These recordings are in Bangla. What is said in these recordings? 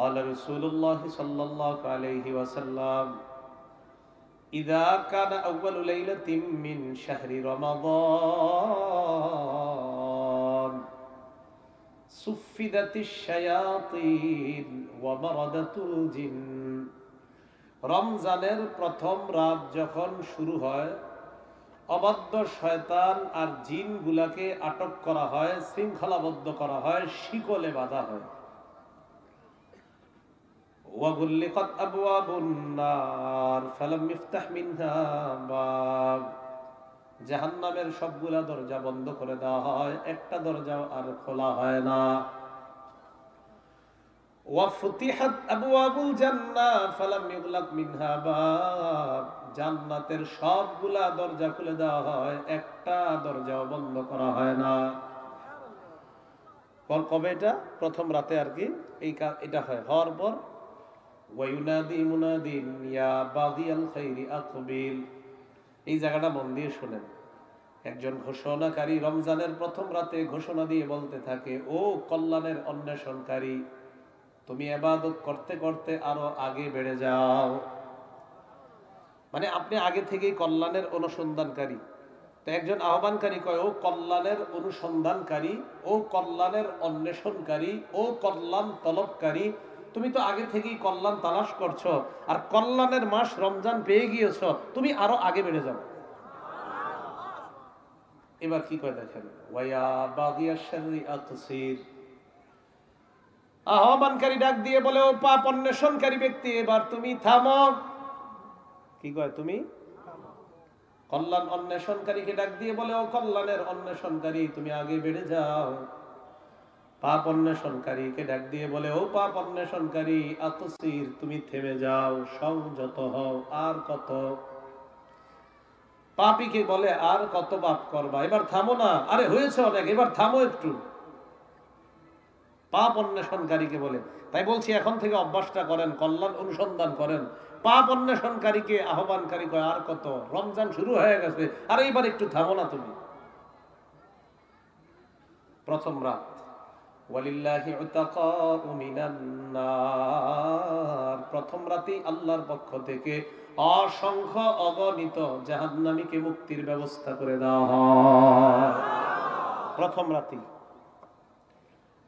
قال رسول الله صلى الله عليه وسلم إذا كان أول ليلة من شهر رمضان صفدت الشياطين ومردت الجن রমজানের প্রথম রাত যখন শুরু হয়, অবাধ্য শয়তান আর জিনগুলাকে আটক করা হয়, শৃঙ্খলাবদ্ধ করা হয়, শিকলে বাঁধা হয়। ওয়াগুল্লিকাত আবওয়াবুন নার ফালাম ইফতাহ মিনহা বাব, জাহান্নামের সবগুলা দরজা বন্ধ করে দেওয়া হয়, একটা দরজাও আর খোলা হয় না। ওয়াফতিহাত আবওয়াবুল জান্নাহ ফালাম ইগলাক মিনহা বাব, জান্নাতের সবগুলা দরজা খুলে দেওয়া হয়, একটা দরজাও বন্ধ করা হয় না। কবে এটা? প্রথম রাতে আর কি এটা হয়। হওয়ার পর ওয়ায়ুনাদি মুনাদিন ইয়া বাগিয়াল খাইরি আকবিল, এই জায়গাটা মন দিয়ে শুনেন। একজন ঘোষণাকারী রমজানের প্রথম রাতে ঘোষণা দিয়ে বলতে থাকে, ও কল্যাণের অন্বেষণকারী, তুমি ইবাদত করতে করতে আরো আগে বেড়ে যাও। মানে আপনি আগে থেকেই কল্যাণের অনুসন্ধানকারী। তো একজন আহ্বানকারী কয়, ও কল্যাণের অনুসন্ধানকারী, ও কল্যাণের অন্বেষণকারী, ও কল্যাণ তলবকারী, তুমি তো আগে থেকেই কল্যাণ তালাশ করছো, আর কল্যাণের মাস রমজান পেয়ে গিয়েছো, তুমি আরো আগে বেড়ে যাও। এবার কি কয় দেখেন, ওয়া বাগিয়াশ শাররি আকসির, আহ্বানকারী ডাক দিয়ে বলে, ও পাপ অন্বেষণকারী ব্যক্তি, এবার তুমি থামো। কি কয়? তুমি কল্যাণ অন্বেষণকারীকে ডাক দিয়ে বলে, ও কল্যাণের অন্বেষণকারী, তুমি আগে বেড়ে যাও। পাপ অন্বেষণকারীকে ডাক দিয়ে বলে, ও পাপ অন্বেষণকারী, আকসির, তুমি থেমে যাও, সংযত হও, আর কত। পাপীকে বলে, আর কত পাপ করবা, এবার থামো না, আরে হয়েছে অনেক, এবার থামো একটু। পাপ অন্বেষণকারীকে বলে। তাই বলছি, এখন থেকে অভ্যাসটা করেন, কল্যাণ অনুসন্ধান করেন। পাপ অন্বেষণকারীকে আহ্বানকারী কয়, আর কত, রমজান শুরু হয়ে গেছে, আর এইবার একটু থামো না তুমি। প্রথম রাত, ওয়ালিল্লাহি উতাকাউ মিনান নার, প্রথম রাতেই আল্লাহর পক্ষ থেকে অসংখ্য অগণিত জাহান্নামীকে মুক্তির ব্যবস্থা করে দেওয়া হয় প্রথম রাতেই।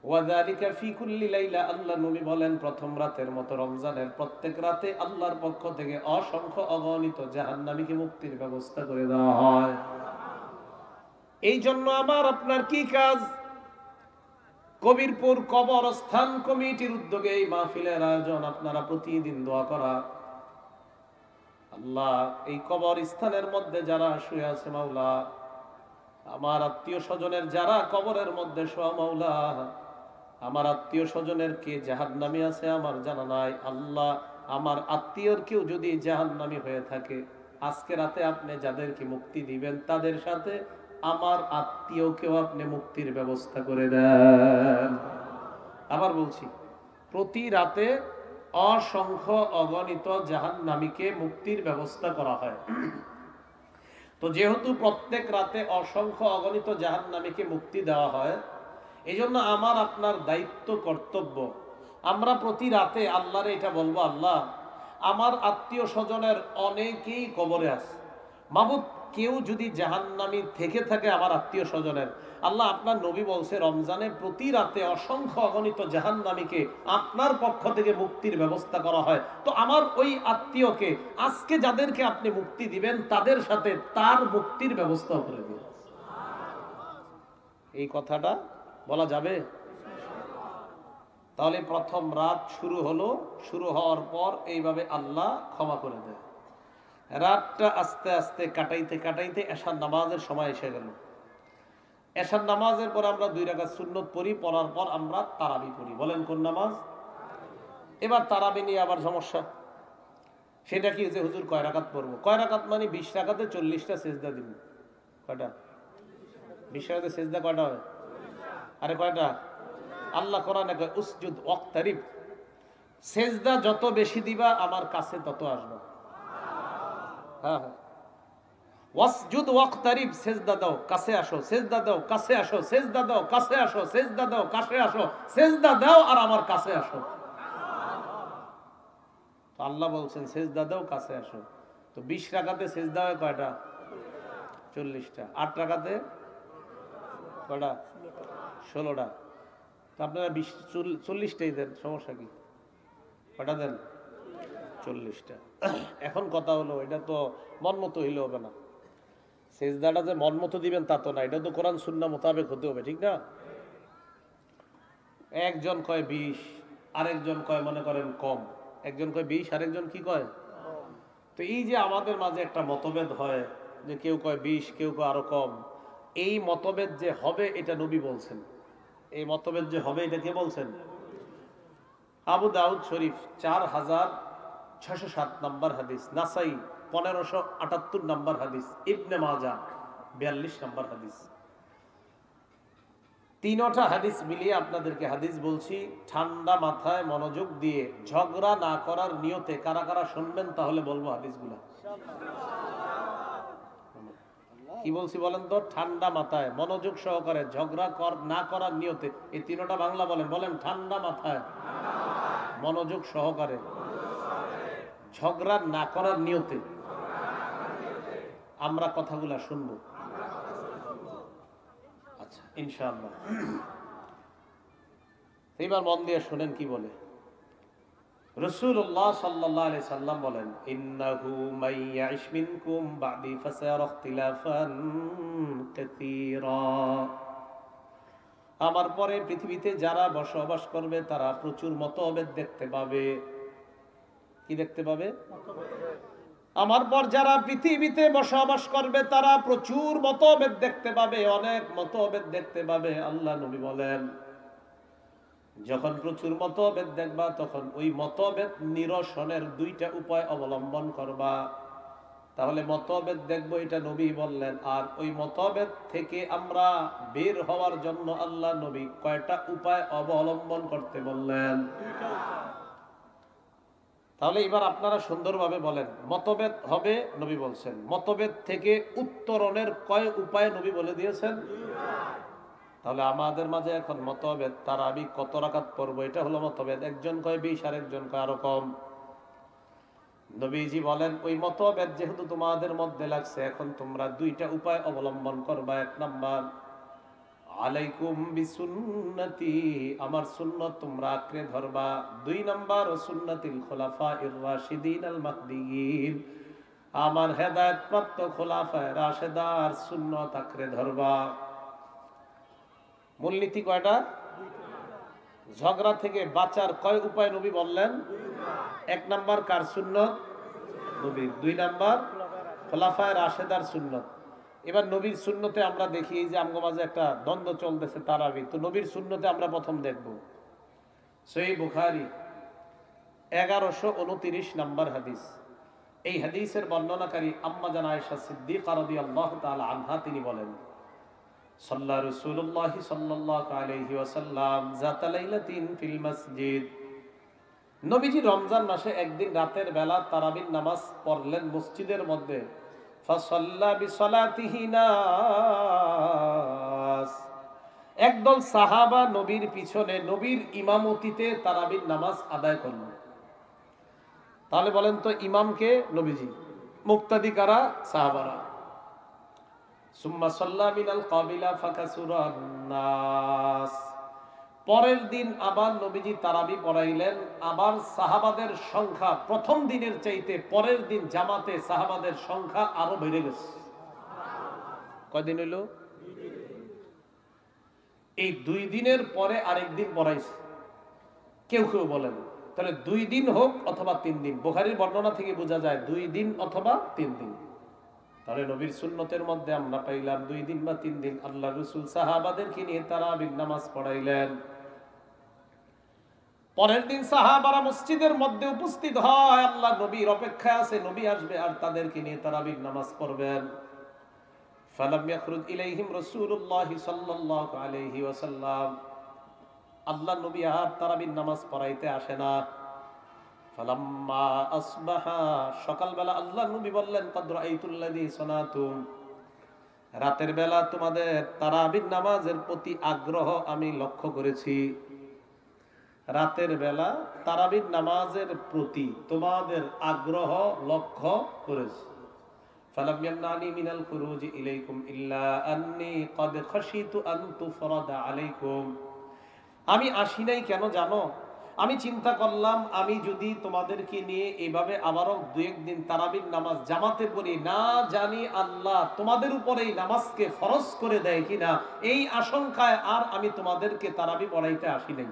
ওয়াযালিকা ফি কুল্লি লাইলা, আল্লাহ নবী বলেন, প্রথম রাতের মতো রমজানের প্রত্যেক রাতে আল্লাহর পক্ষ থেকে অসংখ্য অগণিত জাহান্নামীকে মুক্তির ব্যবস্থা করে দেওয়া হয়। এই জন্য আমার আপনার কি কাজ? কবিরপুর কবরস্থান কমিটির উদ্যোগে এই মাহফিলের আয়োজন, আপনারা প্রতিদিন দোয়া করা, আল্লাহ এই কবরস্থানের মধ্যে যারা শুয়ে আছে মাওলা, আমার আত্মীয় স্বজনের যারা কবরের মধ্যে শোয়া মাওলা, আমার আত্মীয় স্বজনের কে জাহান্নামী আছে আমার জানা নাই, আল্লাহ আমার আত্মীয়র কেউ যদি জাহান্নামী হয়ে থাকে, আজকে রাতে আপনি যাদেরকে মুক্তি দিবেন তাদের সাথে আমার আত্মীয়কেও আপনি মুক্তির ব্যবস্থা করে দেন। আবার বলছি, প্রতি রাতে অসংখ্য অগণিত জাহান্নামীকে মুক্তির ব্যবস্থা করা হয়। তো যেহেতু প্রত্যেক রাতে অসংখ্য অগণিত জাহান্নামীকে মুক্তি দেওয়া হয়, এই জন্য আমার আপনার দায়িত্ব, কর্তব্য, আমরা প্রতি রাতে আল্লাহরে এটা বলবো, আল্লাহ আমার আত্মীয় স্বজনের অনেকেই কবরে আছে, মাবুদ কেউ যদি জাহান্নামী থেকে থাকে আমার আত্মীয় স্বজনের, আল্লাহ আপনার নবী বলছে রমজানে প্রতি রাতে অসংখ্য অগণিত জাহান্নামীকে আপনার পক্ষ থেকে মুক্তির ব্যবস্থা করা হয়। তো আমার ওই আত্মীয়কে আজকে যাদেরকে আপনি মুক্তি দিবেন তাদের সাথে তার মুক্তির ব্যবস্থা করে দিন। এই কথাটা বলা যাবে? তাহলে প্রথম রাত শুরু হলো, শুরু হওয়ার পর এইভাবে আল্লাহ ক্ষমা করে দেয়। রাতটা আস্তে আস্তে কাটাইতে কাটাইতে এশার নামাজের সময় এসে গেল। এশার নামাজের পর আমরা 2 রাকাত সুন্নত পড়ি, পড়ার পর আমরা তারাবি পড়ি। বলেন কোন নামাজ? এবার তারাবি নিয়ে আবার সমস্যা। সেটা কি যে হুজুর কয় রাকাত পড়বো? কয় রাকাত মানে 20 রাকাতে 40টা সেজদা দিব। কয়টা? 20 রাকাতে সেজদা কয়টা হয়? আরে কয়টা? আল্লাহ কোরআনে কয় উসজুদ ওয়াক্তারিব, সেজদা যত বেশি দিবা আমার কাছে তত আসবে। হ্যাঁ হ্যাঁ, ওয়াসজুদ ওয়াক্তারিব, সেজদা দাও কাছে আসো, সেজদা দাও কাছে আসো, সেজদা দাও কাছে আসো, সেজদা দাও কাছে আসো, সেজদা দাও আর আমার কাছে আসো। আল্লাহ বলছেন সেজদা দাও, কাছে আসো। তো 20 রাকাতে সেজদা হয় কয়টা? 40টা। 8 রাকাতে কয়টা? 16টা। তো আপনারা 40টাই দেন, সমস্যা কি? কয়টা দেন? 40টা। এখন কথা হলো, এটা তো মন মতো হইলে হবে না। সেজদাটা যে মন মতো দিবেন তা তো না, এটা তো কোরআন সুন্নাহ মোতাবেক হতে হবে, ঠিক না? একজন কয় 20, আরেকজন কয় মনে করেন কম। একজন কয় 20, আরেকজন কি কয়? তো এই যে আমাদের মাঝে একটা মতভেদ হয় যে কেউ কয় 20, কেউ কয় আরো কম, এই মতভেদ যে হবে এটা নবী বলছেন। এই মতভেদ যে হবে এটা কে বলছেন? আবু দাউদ শরীফ 4607 নম্বর হাদিস, নাসাই 1578 নম্বর হাদিস, ইবনে মাজাহ 42 নম্বর হাদিস। তিনটা হাদিস মিলিয়ে আপনাদেরকে হাদিস বলছি, ঠান্ডা মাথায় মনোযোগ দিয়ে ঝগড়া না করার নিয়তে কারা কারা শুনবেন তাহলে বলবো হাদিসগুলা। কি বলছি বলেন তো? ঠান্ডা মাথায় মনোযোগ সহকারে ঝগড়া না করার নিয়তে। এই তিনটা বাংলা বলেন, বলেন ঠান্ডা মাথায় মনোযোগ সহকারে ঝগড়া না করার নিয়তে আমরা কথাগুলা শুনবো। আচ্ছা, ইনশাআল্লাহ। এবার মন দিয়ে শুনেন কি বলে রাসূলুল্লাহ সাল্লাল্লাহু আলাইহি সাল্লাম বলেন, ইন্নাহু মাইয়াইশ মিনকুম বাদি ফাসায়ারা ইখতিলাফান কাসীরা। আমার পরে পৃথিবীতে যারা বসবাস করবে তারা প্রচুর মতভেদ দেখতে পাবে। কি দেখতে পাবে? আমার পর যারা পৃথিবীতে বসবাস করবে তারা প্রচুর মতভেদ দেখতে পাবে, অনেক মতভেদ দেখতে পাবে। আল্লাহ নবী বলেন, যখন প্রচুর মতভেদ দেখবা তখন ওই মতভেদ নিরসনের 2টা উপায় অবলম্বন করবা। তাহলে মতভেদ দেখবো এটা নবী বললেন, আর ওই মতভেদ থেকে আমরা বের হওয়ার জন্য আল্লাহ নবী কয়টা উপায় অবলম্বন করতে বললেন? তাহলে এবার আপনারা সুন্দরভাবে বলেন, মতভেদ হবে নবী বলছেন, মতভেদ থেকে উত্তরণের কয় উপায় নবী বলে দিয়েছেন? তাহলে আমাদের মাঝে এখন মতভেদ, তারাবি কত রাকাত পড়বো এটা হলো মতভেদ। একজন কয় 20, আরেকজন কয় আরো কম। নবীজি বলেন, ওই মতভেদ যেহেতু তোমাদের মধ্যে লাগছে, এখন তোমরা 2টা উপায় অবলম্বন করবা। 1 নাম্বার, আলাইকুম বিসুন্নতি, আমার সুন্নাত তোমরা আঁকড়ে ধরবা। 2 নাম্বার, সুন্নাতিল খুলাফায়ে রাশিদিন আল মাহদিয়িন, আমার হেদায়েত প্রাপ্ত খুলাফায়ে রাশিদার সুন্নাত আঁকড়ে ধরবা। মূলনীতি কয়টা? ঝগড়া থেকে বাঁচার কয় উপায় নবী বললেন? 1 নাম্বার কার সুন্নত? নবীর। 2 নাম্বার খুলাফায়ে রাশিদার সুন্নত। এবার নবীর সুন্নতে আমরা দেখি যে আমগো মাঝে একটা দ্বন্দ্ব চলতেছে তারাবি, তো নবীর সুন্নতে আমরা প্রথম দেখব সহিহ বুখারী 1129 নাম্বার হাদিস। এই হাদিসের বর্ণনাকারী আম্মা জান আয়েশা সিদ্দিকা রাদিয়াল্লাহু তাআলা আনহা, তিনি বলেন, সাল্লা রাসূলুল্লাহ সাল্লাল্লাহু আলাইহি ওয়াসাল্লাম যাতা লাইলাতিন ফিল মসজিদ, নবীজি রমজান মাসে একদিন রাতের বেলা তারাবির নামাজ পড়লেন মসজিদের মধ্যে। ফাসাল্লা বিসালাতিহি নাস, একদল সাহাবা নবীর পিছনে নবীর ইমামতিতে তারাবির নামাজ আদায় করল। তাহলে বলেন তো, ইমামকে নবীজি, মুক্তাদি কারা? সাহাবারা। সুম্মা সাল্লা মিনাল কাবিলা ফাকাসুরান নাস, পরের দিন আবার নবীজি তারাবি পড়াইলেন। আবার সাহাবাদের সংখ্যা প্রথম দিনের চাইতে পরের দিন জামাতে সাহাবাদের সংখ্যা আরো বেড়ে গেছে। কয়দিন হইল? এই 2 দিনের পরে আরেকদিন পড়াইছে। কেউ কেউ বলেন তাহলে 2 দিন হোক অথবা 3 দিন, বুখারীর বর্ণনা থেকে বোঝা যায় 2 দিন অথবা 3 দিন। তাহলে নবীর সুন্নতের মধ্যে আমরা পাইলাম 2 দিন বা 3 দিন। আল্লাহ রাসূল সাহাবাদেরকে নিয়ে তারাবির নামাজ পড়াইলেন। পরের দিন সাহাবারা মসজিদের মধ্যে উপস্থিত হয়, আল্লাহ নবীর অপেক্ষায় আছে, নবী আসবে আর তাদেরকে নিয়ে তারাবির নামাজ পড়বেন। ফালাম ইয়াখরুজ ইলাইহিম রাসূলুল্লাহ সাল্লাল্লাহু আলাইহি ওয়াসাল্লাম, আল্লাহ নবী আর তারাবির নামাজ পড়াইতে আসে না। ফালাম্মা আসবাহা, সকালবেলা আল্লাহ নবী বললেন, কাদ রাআইতুল্লাযী সানাতুম, রাতের বেলা তোমাদের তারাবির নামাজের প্রতি আগ্রহ আমি লক্ষ্য করেছি। রাতের বেলা তারাবির নামাজের প্রতি তোমাদের আগ্রহ লক্ষ্য করেছি। ফালাম ইয়ামনানি মিনাল খুরুজি ইলাইকুম ইল্লা আন্নী ক্বাদ খাশিতু আন তুফরাদা আলাইকুম। আমি আসি নাই কেন জানো? আমি চিন্তা করলাম আমি যদি তোমাদেরকে নিয়ে এভাবে আবারও দু একদিন তারাবির নামাজ জামাতে পড়ি, না জানি আল্লাহ তোমাদের উপরে এই নামাজকে ফরজ করে দেয় কিনা, এই আশঙ্কায় আর আমি তোমাদেরকে তারাবি পড়াইতে আসি নাই।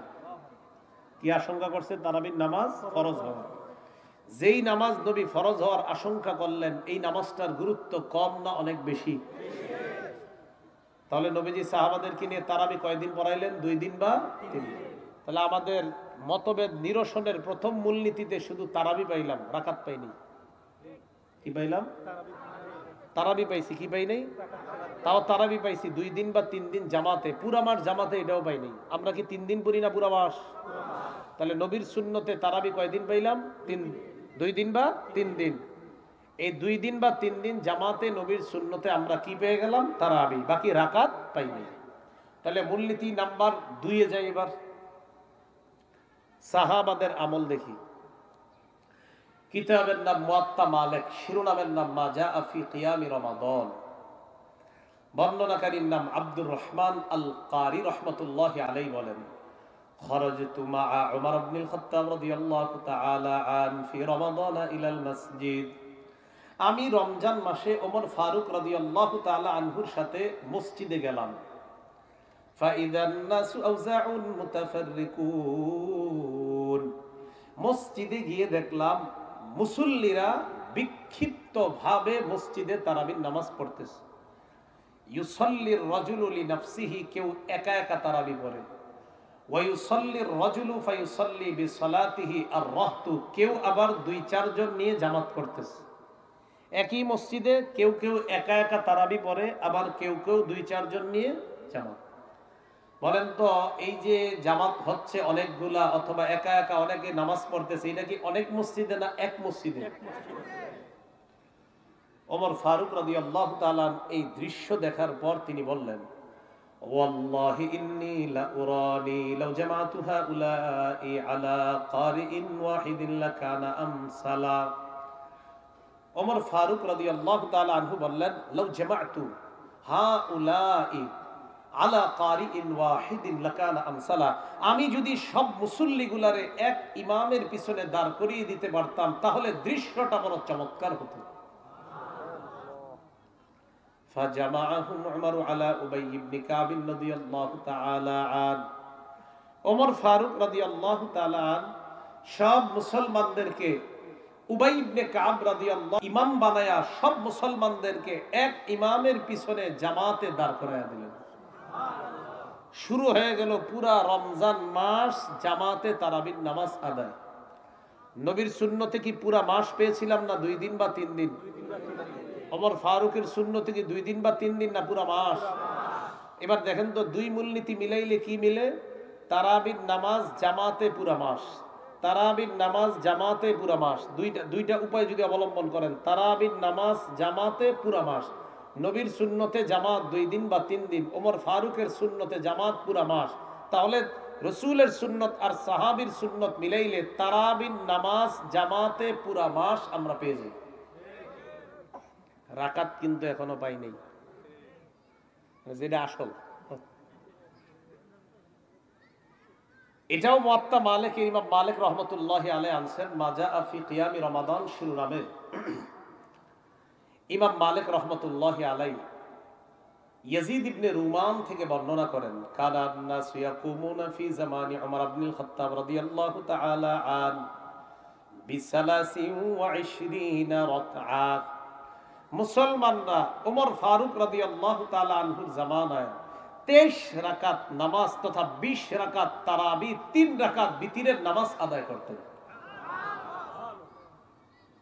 কি আশঙ্কা করছে? তারাবির নামাজ ফরজ হওয়া। যেই নামাজ নবী ফরজ হওয়ার আশঙ্কা করলেন, এই নামাজটার গুরুত্ব কম না অনেক বেশি? তাহলে নবীজি সাহাবাদেরকে নিয়ে তারাবি কয়দিন পড়াইলেন? 2 দিন বা 3 দিন। তাহলে আমাদের মতভেদ নিরসনের প্রথম মূলনীতিতে শুধু তারাবি পাইলাম, রাকাত পাইনি। কি পাইলাম? তারাবি পাইছি, কি পাই নাই? তাও তারাবি পাইছি 2 দিন বা 3 দিন জামাতে, পুরা মাস জামাতে এটাও পাই নাই। আমরা কি 3 দিন পড়ি না পুরা মাস? তাহলে নবীর সুন্নতে তারাবি কয়দিন পাইলাম? 2 দিন বা 3 দিন। এই 2 দিন বা 3 দিন জামাতে নবীর সুন্নতে আমরা কি পেয়ে গেলাম? তারাবি। বাকি রাকাত পাইনি। তাহলে মূলনীতি নাম্বার 2 এ যাই। এবার সাহাবাদের আমল দেখি। কিতাবের নাম মুয়াত্তা মালিক, শিরোনামের নাম মা জাআ ফি কিয়ামি রমাদান। বর্ণনাকারীর নাম আব্দুর রহমান আল কারি রাহমাতুল্লাহি আলাইহি বলেন, খরাজতু মাআ উমর ইবনে আল খাত্তাব রাদিয়াল্লাহু তাআলা আন ফি রমাদান ইলাল মসজিদ। আমি রমজান মাসে ওমর ফারুক রাদিয়াল্লাহু তাআলা আনহুর সাথে মসজিদে গেলাম। ফাইদান নাসু আওজাউন মুতাফাররিকুন। মসজিদে গিয়ে দেখলাম মুসল্লিরা বিক্ষিপ্ত ভাবে মসজিদে তারাবির নামাজ পড়তেছে। ইউসাল্লির রাজুলু লিনাফসিহি, কেউ একা একা তারাবি পড়ে। ওয়া ইউসাল্লির রাজুলু ফায়ুসাল্লি বিসালাতিহি আর-রাহতু, কেউ আবার 2-4 জন নিয়ে জামাত করতেছে। একই মসজিদে কেউ কেউ একা একা তারাবি পড়ে, আবার কেউ কেউ 2-4 জন নিয়ে জামাত। বলেন তো, এই যে জামাত হচ্ছে অনেকগুলা অথবা একা একা অনেকে নামাজ পড়তেছে, এটা কি অনেক মসজিদে না এক মসজিদে? ওমর ফারুক রাদিয়াল্লাহু তাআলা এই দৃশ্য দেখার পর তিনি বললেন, ওয়াল্লাহি ইন্নী লা উরানি লাউ জামাতু হাউলাই আলা কারিইন ওয়াহিদিন লাকানা আমসালা। ওমর ফারুক রাদিয়াল্লাহু তাআলা আনহু বললেন, লাউ জামাতু হাউলাই আলা কারিইন ওয়াহিদিন লাকানা আমসালা। আমি যদি সব মুসল্লিগুলারে এক ইমামের পিছনে দাঁড় করিয়ে দিতে পারতাম, তাহলে দৃশ্যটা বড় চমৎকার হতো। ফাজামাআহুম উমর আলা উবাই ইবনে কাব রাদিয়াল্লাহু তাআলা আন। ওমর ফারুক রাদিয়াল্লাহু তাআলা আন সব মুসলমানদেরকে উবাই ইবনে কাব রাদিয়াল্লাহু ইমাম বানায়া সব মুসলমানদেরকে এক ইমামের পিছনে জামাতে দাঁড় করায়া দিলেন। শুরু হয়ে গেল পুরা রমজান মাস জামাতে তারাবির নামাজ আদায়। নবীর সুন্নতে কি পুরা মাস পেয়েছিলাম না 2 দিন বা 3 দিন? ওমর ফারুকের সুন্নতে কি 2 দিন বা 3 দিন না পুরা মাস? এবার দেখেন তো, 2 মূলনীতি মিলাইলে কি মিলে? তারাবির নামাজ জামাতে পুরা মাস, তারাবির নামাজ জামাতে পুরা মাস। দুইটা উপায় যদি অবলম্বন করেন, তারাবির নামাজ জামাতে পুরা মাস, নবীর সুন্নতে জামাত 2 দিন বা 3 দিন, ওমর ফারুকের সুন্নতে জামাত পুরা মাস, তাহলে রসুলের সুন্নত আর সাহাবীর সুন্নত মিলাইলে তারাবির নামাজ জামাতে পুরা মাস আমরা পেয়ে যাই। রাকাত কিন্তু এখনো পাই নাই, যেটা আসল। এটাও মুয়াত্তা মালিক, ইমাম মালিক রহমতুল্লাহি আলাইহি আনছেন মা জাআ ফি কিয়ামি রমাদান শিরোনামে। ইমাম মালিক রহমতুল্লাহি আলাইহি ইয়াজিদ ইবনে রুমান থেকে বর্ণনা করেন, কানা আন-নাসু ইয়াকুমুনা ফি জামানি উমর ইবনে আল খাত্তাব রাদিয়াল্লাহু তাআলা আন বি23 রাকআ। মুসলমানরা ওমর ফারুক রাদিয়াল্লাহু তাআলা আনহুর জামানায় 23 রাকাত নামাজ তথা 20 রাকাত তারাবি, 3 রাকাত বিতিরের নামাজ আদায় করতেন।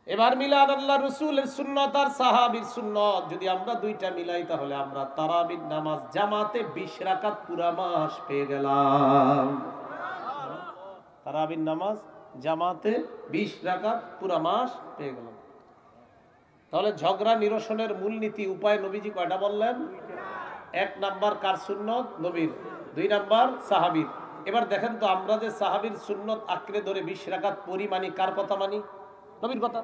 এবার মিলাদ আল্লাহ রাসূলের সুন্নাত আর সাহাবীর সুন্নাত যদি আমরা দুইটা মিলাই, তাহলে আমরা তারাবির নামাজ জামাতে 20 রাকাত পুরা মাস পেয়ে গেলাম। তারাবির নামাজ জামাতে 20 রাকাত পুরা মাস পেয়ে গেলাম। তাহলে ঝগড়া নিরসনের মূলনীতি উপায় নবীজি কয়টা বললেন? 1 নাম্বার কার সুন্নত? নবীর। 2 নাম্বার সাহাবীর। এবার দেখেন তো, আমরা যে সাহাবীর সুন্নত আঁকড়ে ধরে 20 রাকাত পড়ি, মানি কার কথা মানি? নবীর কথা।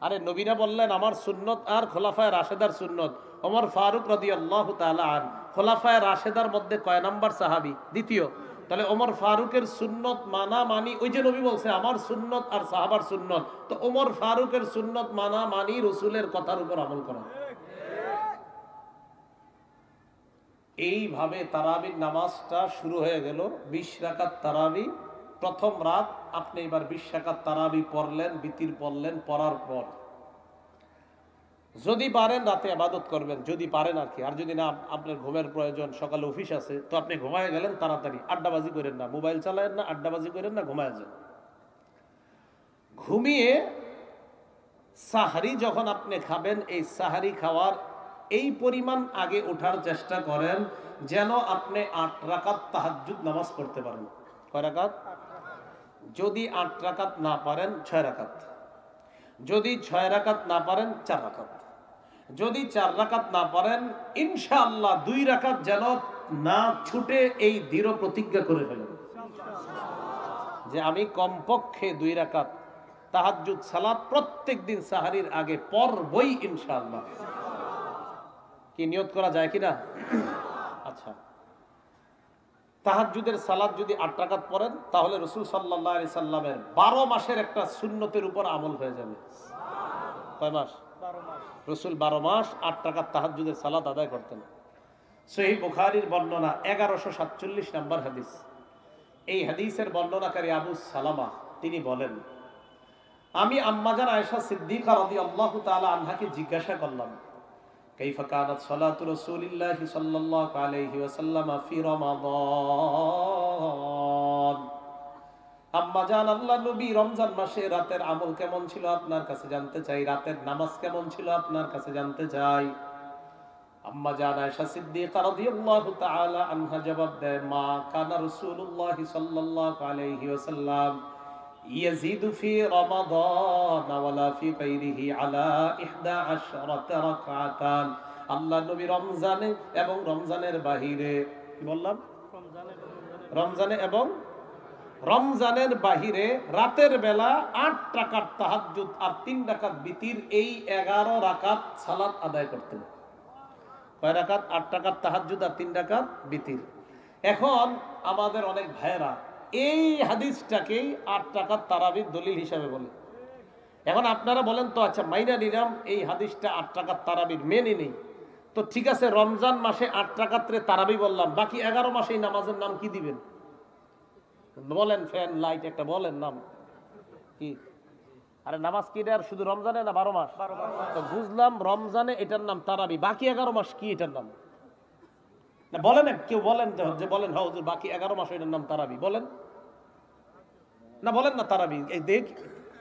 আরে নবীরা বললেন আমার সুন্নত আর খোলাফায়ে রাশেদার সুন্নত। ওমর ফারুক রাদিয়াল্লাহু তাআলা আন খোলাফায়ে রাশেদার মধ্যে কয় নাম্বার সাহাবী? দ্বিতীয়। তাহলে ওমর ফারুকের সুন্নত মানা মানি, ওই যে নবী বলছে আমার সুন্নত আর সাহাবার সুন্নত, তো ওমর ফারুকের সুন্নত মানা মানি রসুলের কথার উপর আমল করা। এইভাবে তারাবির নামাজটা শুরু হয়ে গেল। 20 রাকাত তারাবি প্রথম রাত। আপনি এবার 20 রাকাত তারাবি পড়লেন, বিতির পড়লেন। পড়ার পর যদি পারেন রাতে ইবাদত করবেন, যদি পারেন আর কি। আর যদি না, আপনার ঘুমের প্রয়োজন, সকালে অফিস আছে, তো আপনি ঘুমায় গেলেন তাড়াতাড়ি। আড্ডাবাজি করেন না, মোবাইল চালায়েন না, আড্ডাবাজি করেন না, ঘুমায় যান। ঘুমিয়ে সাহারি যখন আপনি খাবেন, এই সাহারি খাওয়ার এই পরিমাণ আগে ওঠার চেষ্টা করেন যেন আপনি 8 রাকাত তাহাজ্জুদ নামাজ পড়তে পারেন। কয় রাকাত? যদি 8 রাকাত না পারেন 6 রাকাত, যদি 6 রাকাত না পারেন 4 রাকাত, যদি 4 রাকাত না পারেন ইনশাআল্লাহ 2 রাকাত যেন না ছুটে এই দৃঢ় প্রতিজ্ঞা করে ফেলেন যে আমি কমপক্ষে 2 রাকাত তাহাজ্জুদ সালাত প্রত্যেকদিন সাহারির আগে পড়বই ইনশাআল্লাহ। কি নিয়ত করা যায় কিনা? আচ্ছা, তাহাজ্জুদের সালাত যদি 8 রাকাত পড়েন তাহলে রাসূল সাল্লাল্লাহু আলাইহি সাল্লামের 12 মাসের একটা সুন্নতের উপর আমল হয়ে যাবে। কয় মাস? 12 মাস। রাসূল 12 মাস 8 রাকাত তাহাজ্জুদের সালাত আদায় করতেন। সহিহ বুখারীর বর্ণনা 1147 নম্বর হাদিস। এই হাদিসের বর্ণনাকারী আবু সালামা তিনি বলেন, আমি আম্মাজান আয়েশা সিদ্দিকা রাদিয়াল্লাহু তাআলা আনহাকে জিজ্ঞাসা করলাম, কাইফা কানাত সালাতু রাসূলিল্লাহি সাল্লাল্লাহু আলাইহি ওয়াসাল্লাম ফি রমাদান। আম্মাজান, আল্লাহর নবী রমজান মাসে রাতের আমল কেমন ছিল আপনার কাছে জানতে চাই, রাতের নামাজ কেমন ছিল আপনার কাছে জানতে চাই। আম্মাজান আয়েশা সিদ্দিকা রাদিয়াল্লাহু তাআলা আনহা জবাব দেয়, মা কানা রাসূলুল্লাহি সাল্লাল্লাহু আলাইহি ওয়াসাল্লাম ইয়াজিদু ফি রমাদান ওয়ালা ফি গায়রিহি আলা 11 রাকাতান। আল্লাহ নবী রমজানে এবং রমজানের বাহিরে, কি বললাম? রমজানে এবং রমজানের বাহিরে রাতের বেলা 8 রাকাত তাহাজ্জুদ আর 3 রাকাত বিতির, এই 11 রাকাত সালাত আদায় করতেন। কয় রাকাত? 8 রাকাত তাহাজ্জুদ আর 3 রাকাত বিতির। এখন আমাদের অনেক ভাইয়েরা এই হাদিসটাকেই 8 রাকাত তারাবির দলিল হিসাবে বলে। এখন আপনারা বলেন তো, আচ্ছা মাইনা নিলাম এই হাদিসটা 8 রাকাত তারাবির, মেনে নেই তো ঠিক আছে, রমজান মাসে 8 রাকাতে তারাবি বললাম, বাকি 11 মাসে এই নামাজের নাম কি দিবেন? বলেন, ফ্যান লাইট একটা বলেন নাম কি? আরে নামাজ কি এটা শুধু রমজানে না 12 মাস? তো বুঝলাম রমজানে এটার নাম তারাবি, বাকি 11 মাস কি এটার নাম? না বলেন, কেউ বলেন যে বলেন হ্যাঁ হুজুর বাকি 11 মাস এটার নাম তারাবি, বলেন না, বলেন না তারাবি। এই দেখ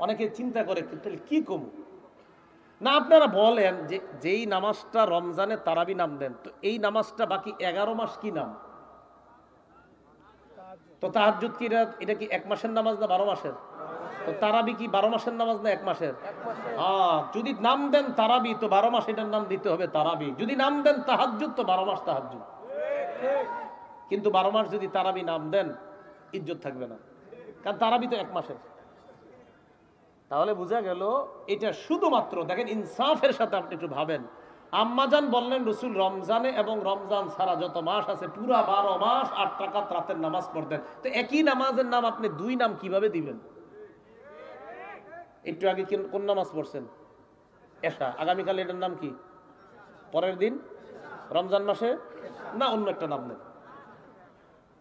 অনেকে চিন্তা করে তাহলে কি কম না, আপনারা বলেন যে যেই নামাজটা রমজানে তারাবি নাম দেন, তো এই নামাজটা বাকি 11 মাস কি নাম? তো তাহাজ্জুদ কি এটা কি 1 মাসের নামাজ না 12 মাসের? তো তারাবি কি 12 মাসের নামাজ না 1 মাসের? যদি নাম দেন তারাবি তো 12 মাস এটার নাম দিতে হবে তারাবি। যদি নাম দেন তাহাজ্জুদ তো 12 মাস তাহাজ্জুদ। কিন্তু 12 মাস যদি তারাবি নাম দেন ইজ্জত থাকবে না, কারণ তারাবি তো 1 মাসের। তাহলে বোঝা গেল এটা শুধুমাত্র, দেখেন ইনসাফের সাথে আপনি একটু ভাবেন, আম্মাজান বললেন রসুল রমজানে এবং রমজান ছাড়া যত মাস আছে পুরা 12 মাস 8 রাকাত রাতের নামাজ পড়তেন। তো একই নামাজের নাম আপনি 2 নাম কিভাবে দিবেন? একটু আগে কোন নামাজ পড়ছেন? এশা। আগামীকাল এটার নাম কি? পরের দিন রমজান মাসে না অন্য একটা নাম নেন।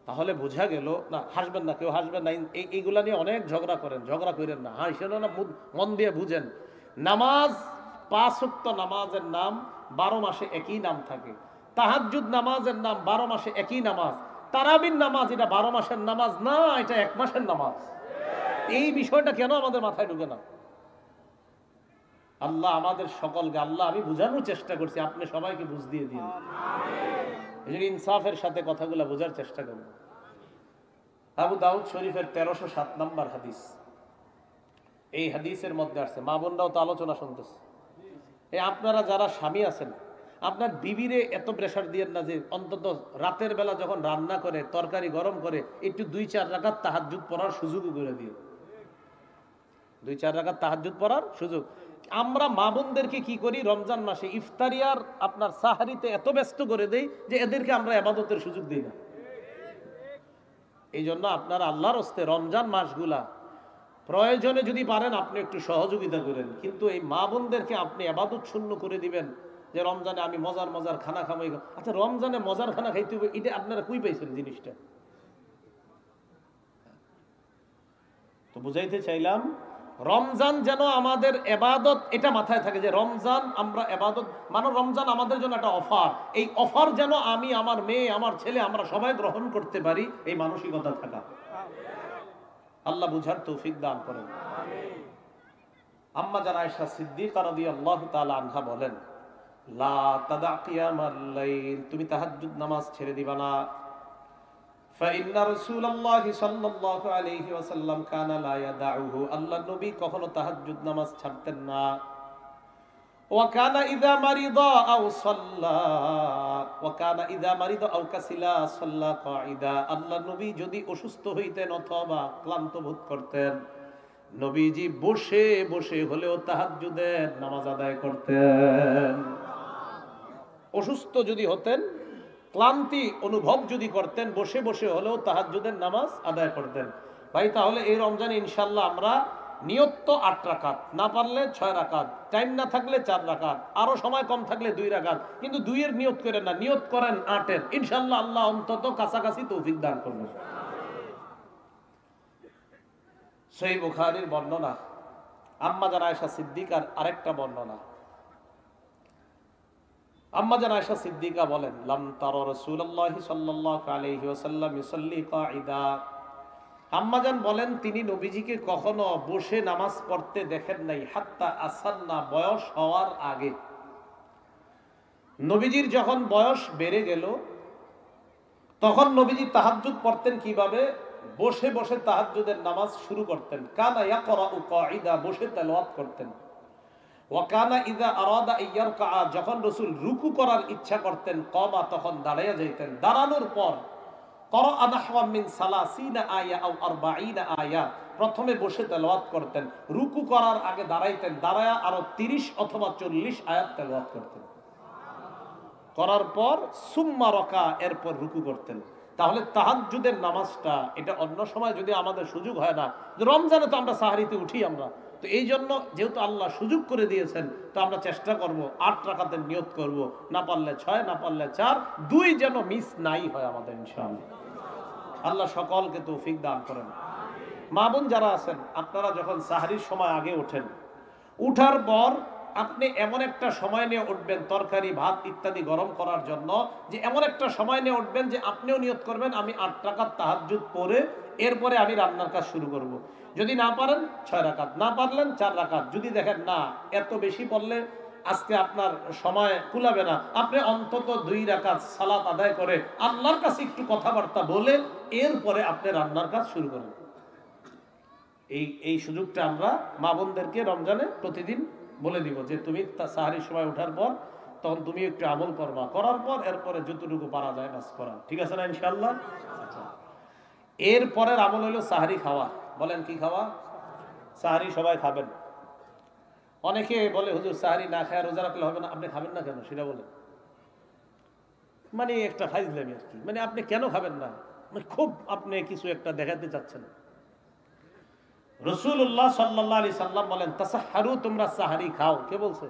তাহলে বোঝা গেল না, হাসবেন না, কেউ হাসবেন না, এইগুলা নিয়ে অনেক ঝগড়া করেন, ঝগড়া করেন না, হাসেন না, মন দিয়ে বুঝেন। নামাজ 5 ওয়াক্ত নামাজের নাম 12 মাসে একই নাম থাকে। তাহাজ্জুদ নামাজের নাম 12 মাসে একই নামাজ। তারাবির নামাজ এটা 12 মাসের নামাজ না, এটা 1 মাসের নামাজ। এই বিষয়টা কেন আমাদের মাথায় ঢুকে না? আল্লাহ আমাদের সকলকে, আল্লাহ আমি বুঝানোর চেষ্টা করছি, আপনি সবাইকে বুঝ দিয়ে দিন। ইনসাফের সাথে কথাগুলো বোঝার চেষ্টা করুন। আবু দাউদ শরীফের 1307 নম্বর হাদিস। এই হাদিসের মধ্যে আসছে, মা বোনরাও তো আলোচনা শুনতেছে, এই আপনারা যারা স্বামী আছেন আপনার বিবিরে এত প্রেশার দিয়েন না যে অন্তত রাতের বেলা যখন রান্না করে তরকারি গরম করে একটু 2-4 রাকাত তাহাজ্জুদ পড়ার সুযোগ করে দিও। 2-4 রাকাত তাহাজ্জুদ পড়ার সুযোগ। আমরা মা বোনদেরকে কি করি, রমজান মাসে ইফতারিয়ার আপনার সাহারিতে এত ব্যস্ত করে দেই যে এদেরকে আমরা ইবাদতের সুযোগ দিই না। এই জন্য আপনার আল্লাহর হস্তে রমজান মাসগুলা প্রয়োজনে যদি পারেন আপনি একটু সহযোগিতা করেন, কিন্তু এই মা বোনদেরকে আপনি ইবাদত শূন্য করে দিবেন যে রমজানে আমি মজার মজার খানা খামাই। আচ্ছা, রমজানে মজার খানা খাইতে হবে, এটা আপনারা কই পাইছেন জিনিসটা? তো বুঝাইতে চাইলাম রমজান যেন আমাদের ইবাদত, এটা মাথায় থাকে যে রমজান আমরা ইবাদত মানে রমজান আমাদের জন্য একটা অফার। এই অফার যেন আমি, আমার মেয়ে, আমার ছেলে, আমরা সবাই গ্রহণ করতে পারি, এই মানসিকতা থাকা। আল্লাহ বুঝার তৌফিক দান করেন। আম্মা জান আয়েশা সিদ্দিকা রাদিয়াল্লাহু তাআলা আনহা বলেন, লা তাদা কিয়ামাল লাইল, তুমি তাহাজ্জুদ নামাজ ছেড়ে দিবা না। فإن رسول الله صلى الله عليه وسلم كان لا يدعه, আল্লাহ নবী কখনো তাহাজ্জুদ নামাজ ছাড়তেন না। وكان إذا مرض أو صلى وكان إذا مرض أو كسل صلى قاعدا, আল্লাহ নবী যদি অসুস্থ হইতেন অথবা ক্লান্ত বোধ করতেন, নবীজি বসে বসে হলেও তাহাজ্জুদের নামাজ আদায় করতেন। অসুস্থ যদি হতেন, ক্লান্তি অনুভব যদি করতেন, বসে বসে হলেও তাহাজ্জুদের নামাজ আদায় করতেন। ভাই, তাহলে এই রমজানে ইনশাল্লাহ আমরা নিয়ত তো 8 রাকাত, না পারলে 6 রাকাত, টাইম না থাকলে 4 রাকাত, আরো সময় কম থাকলে 2 রাকাত, কিন্তু 2 এর নিয়ত করেন না, নিয়ত করেন 8 এর। ইনশাল্লাহ আল্লাহ অন্তত কাছাকাছি তৌফিক দান করবেন। সহিহ বুখারীর বর্ণনা, আম্মা জান আয়েশা সিদ্দিকার আরেকটা বর্ণনা। আম্মা জান আয়েশা সিদ্দিকা বলেন, লাম তারা রাসূলুল্লাহ সাল্লাল্লাহু আলাইহি ওয়াসাল্লাম ইউসাল্লি কাঈদা, আম্মা জান বলেন তিনি নবীজিকে কখনো বসে নামাজ পড়তে দেখেন নাই, হাত্তা আসান্না, বয়স হওয়ার আগে। নবীজির যখন বয়স বেড়ে গেল তখন নবীজি তাহাজ্জুদ পড়তেন কিভাবে? বসে বসে তাহাজ্জুদের নামাজ শুরু করতেন। কানা ইয়াকরাউ কাঈদা, বসে তেলাওয়াত করতেন। ওয়াকানা ইযা আরাদা ইয়ারকা, যখন রাসূল রুকু করার ইচ্ছা করতেন, কমা, তখন দাঁড়ায়া যাইতেন। দাঁড়ানোর পর ক্বরাআ নাহওয়া মিন 30 আয়া আও 40 আয়া, প্রথমে বসে তেলাওয়াত করতেন, রুকু করার আগে দাঁড়াইতেন, দাঁড়ায়া আরো 30 অথবা 40 আয়াত তেলাওয়াত করতেন। করার পর সুম্মা রাকা, এরপর রুকু করতেন। তাহলে তাহাজ্জুদের নামাজটা, এটা অন্য সময় যদি আমাদের সুযোগ হয় না, রমজানে তো আমরা সাহারিতে উঠি আমরা, তো এই জন্য যেহেতু আল্লাহ সুযোগ করে দিয়েছেন, তো আমরা চেষ্টা করব 8 রাকাতের নিয়ত করব, না পারলে 6, না পারলে 4, 2 যেন মিস নাই হয় আমাদের ইনশাআল্লাহ। আল্লাহ সকলকে তৌফিক দান করেন। মা বোন যারা আছেন, আপনারা যখন সাহারির সময় আগে ওঠেন, উঠার পর আপনি এমন একটা সময় নিয়ে উঠবেন তরকারি ভাত ইত্যাদি গরম করার জন্য, যে এমন একটা সময় নিয়ে উঠবেন যে আপনিও নিয়ত করবেন আমি 8 রাকাত তাহাজ্জুদ পড়ে এরপরে আমি রান্নার কাজ শুরু করব। যদি না পারেন 6 রাকাত, না পারলেন 4 রাকাত। যদি দেখেন না এত বেশি পড়লে আজকে আপনার সময় কুলাবে না, আপনি অন্তত 2 রাকাত সালাত আদায় করে আল্লাহর কাছে একটু কথাবার্তা বলে এরপরে আপনি রান্নার কাজ শুরু করেন। এই সুযোগটা আমরা মা বোনদেরকে রমজানে প্রতিদিন বলে দিব যে তুমি সাহারির সময় ওঠার পর তখন তুমি একটু আমল করবা, করার পর এরপরে যতটুকু পারা যায় বাস করা। ঠিক আছে না ইনশাআল্লাহ? এরপরের আমল হলো সাহারি খাওয়া। বলেন কি খাওয়া? সাহারি সবাই খাবেন। অনেকে বলে হুজুর সাহারি না খায় রোজা রাখলে হবে না। আপনি খাবেন না কেন সেটা বলেন। মানে একটা ফাইজলামি আর কি, মানে আপনি কেন খাবেন না, মানে খুব আপনি কিছু একটা দেখাতে চাচ্ছেন। রাসূলুল্লাহ সাল্লাল্লাহু আলাইহি সাল্লাম বলেন তাসাহহারু, তোমরা সাহারি খাও। কে বলছে?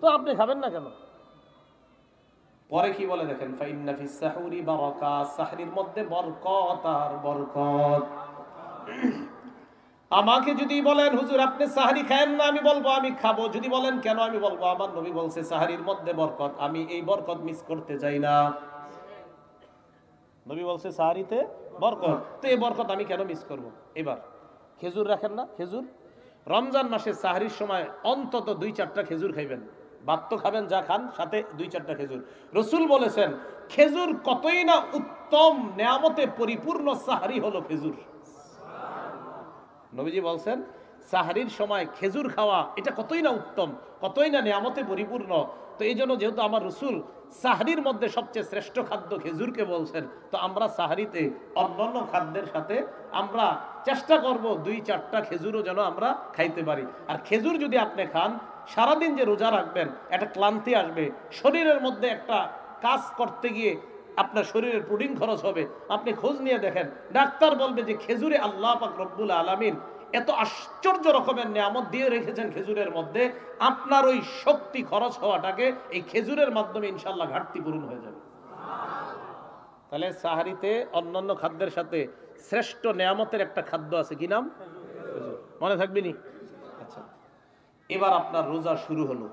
তো আপনি খাবেন না কেন? পরে কি বলে দেখেন, ফাইন্না ফিস সাহুরি বারাকা, সাহরির মধ্যে বরকত আর বরকত। আমাকে যদি বলেন হুজুর আপনি সাহারি খায়েন না, আমি বলবো আমি খাবো। যদি বলেন কেন, আমি বলবো আমার নবী বলছে সাহারির মধ্যে বরকত, আমি এই বরকত মিস করতে চাই না। নবী বলছে সাহারিতে বরকত, তো এই বরকত আমি কেন মিস করব? এবার খেজুর রাখেন না, খেজুর রমজান মাসে সাহারির সময় অন্তত 2-4টা খেজুর খাইবেন। ভাত তো খাবেন যা খান, সাথে 2-4টা খেজুর। রাসূল বলেছেন খেজুর কতই না উত্তম নেয়ামতে পরিপূর্ণ সাহারি হলো খেজুর। নবীজি বলছেন সাহারির সময় খেজুর খাওয়া এটা কতই না উত্তম, কতই না নিয়ামতে পরিপূর্ণ। তো এই জন্য যেহেতু আমার রসুল সাহারির মধ্যে সবচেয়ে শ্রেষ্ঠ খাদ্য খেজুরকে বলছেন, তো আমরা সাহারিতে অন্যান্য খাদ্যের সাথে আমরা চেষ্টা করব 2-4টা খেজুরও যেন আমরা খাইতে পারি। আর খেজুর যদি আপনি খান, সারাদিন যে রোজা রাখবেন একটা ক্লান্তি আসবে, শরীরের মধ্যে একটা কাজ করতে গিয়ে আপনার শরীরের প্রোটিন খরচ হবে। আপনি খোঁজ নিয়ে দেখেন, ডাক্তার বলবে যে খেজুরে আল্লাহ পাক রব্বুল আলামিন এত আশ্চর্য রকমের নিয়ামত দিয়ে রেখেছেন খেজুরের মধ্যে, আপনার ওই শক্তি খরচ হওয়াটাকে এই খেজুরের মাধ্যমে ইনশাল্লাহ ঘাটতি পূরণ হয়ে যাবে। তাহলে সাহারিতে অন্যান্য খাদ্যের সাথে শ্রেষ্ঠ নিয়ামতের একটা খাদ্য আছে, কি নাম? খেজুর। মনে থাকবে নি? আচ্ছা, এবার আপনার রোজা শুরু হলো।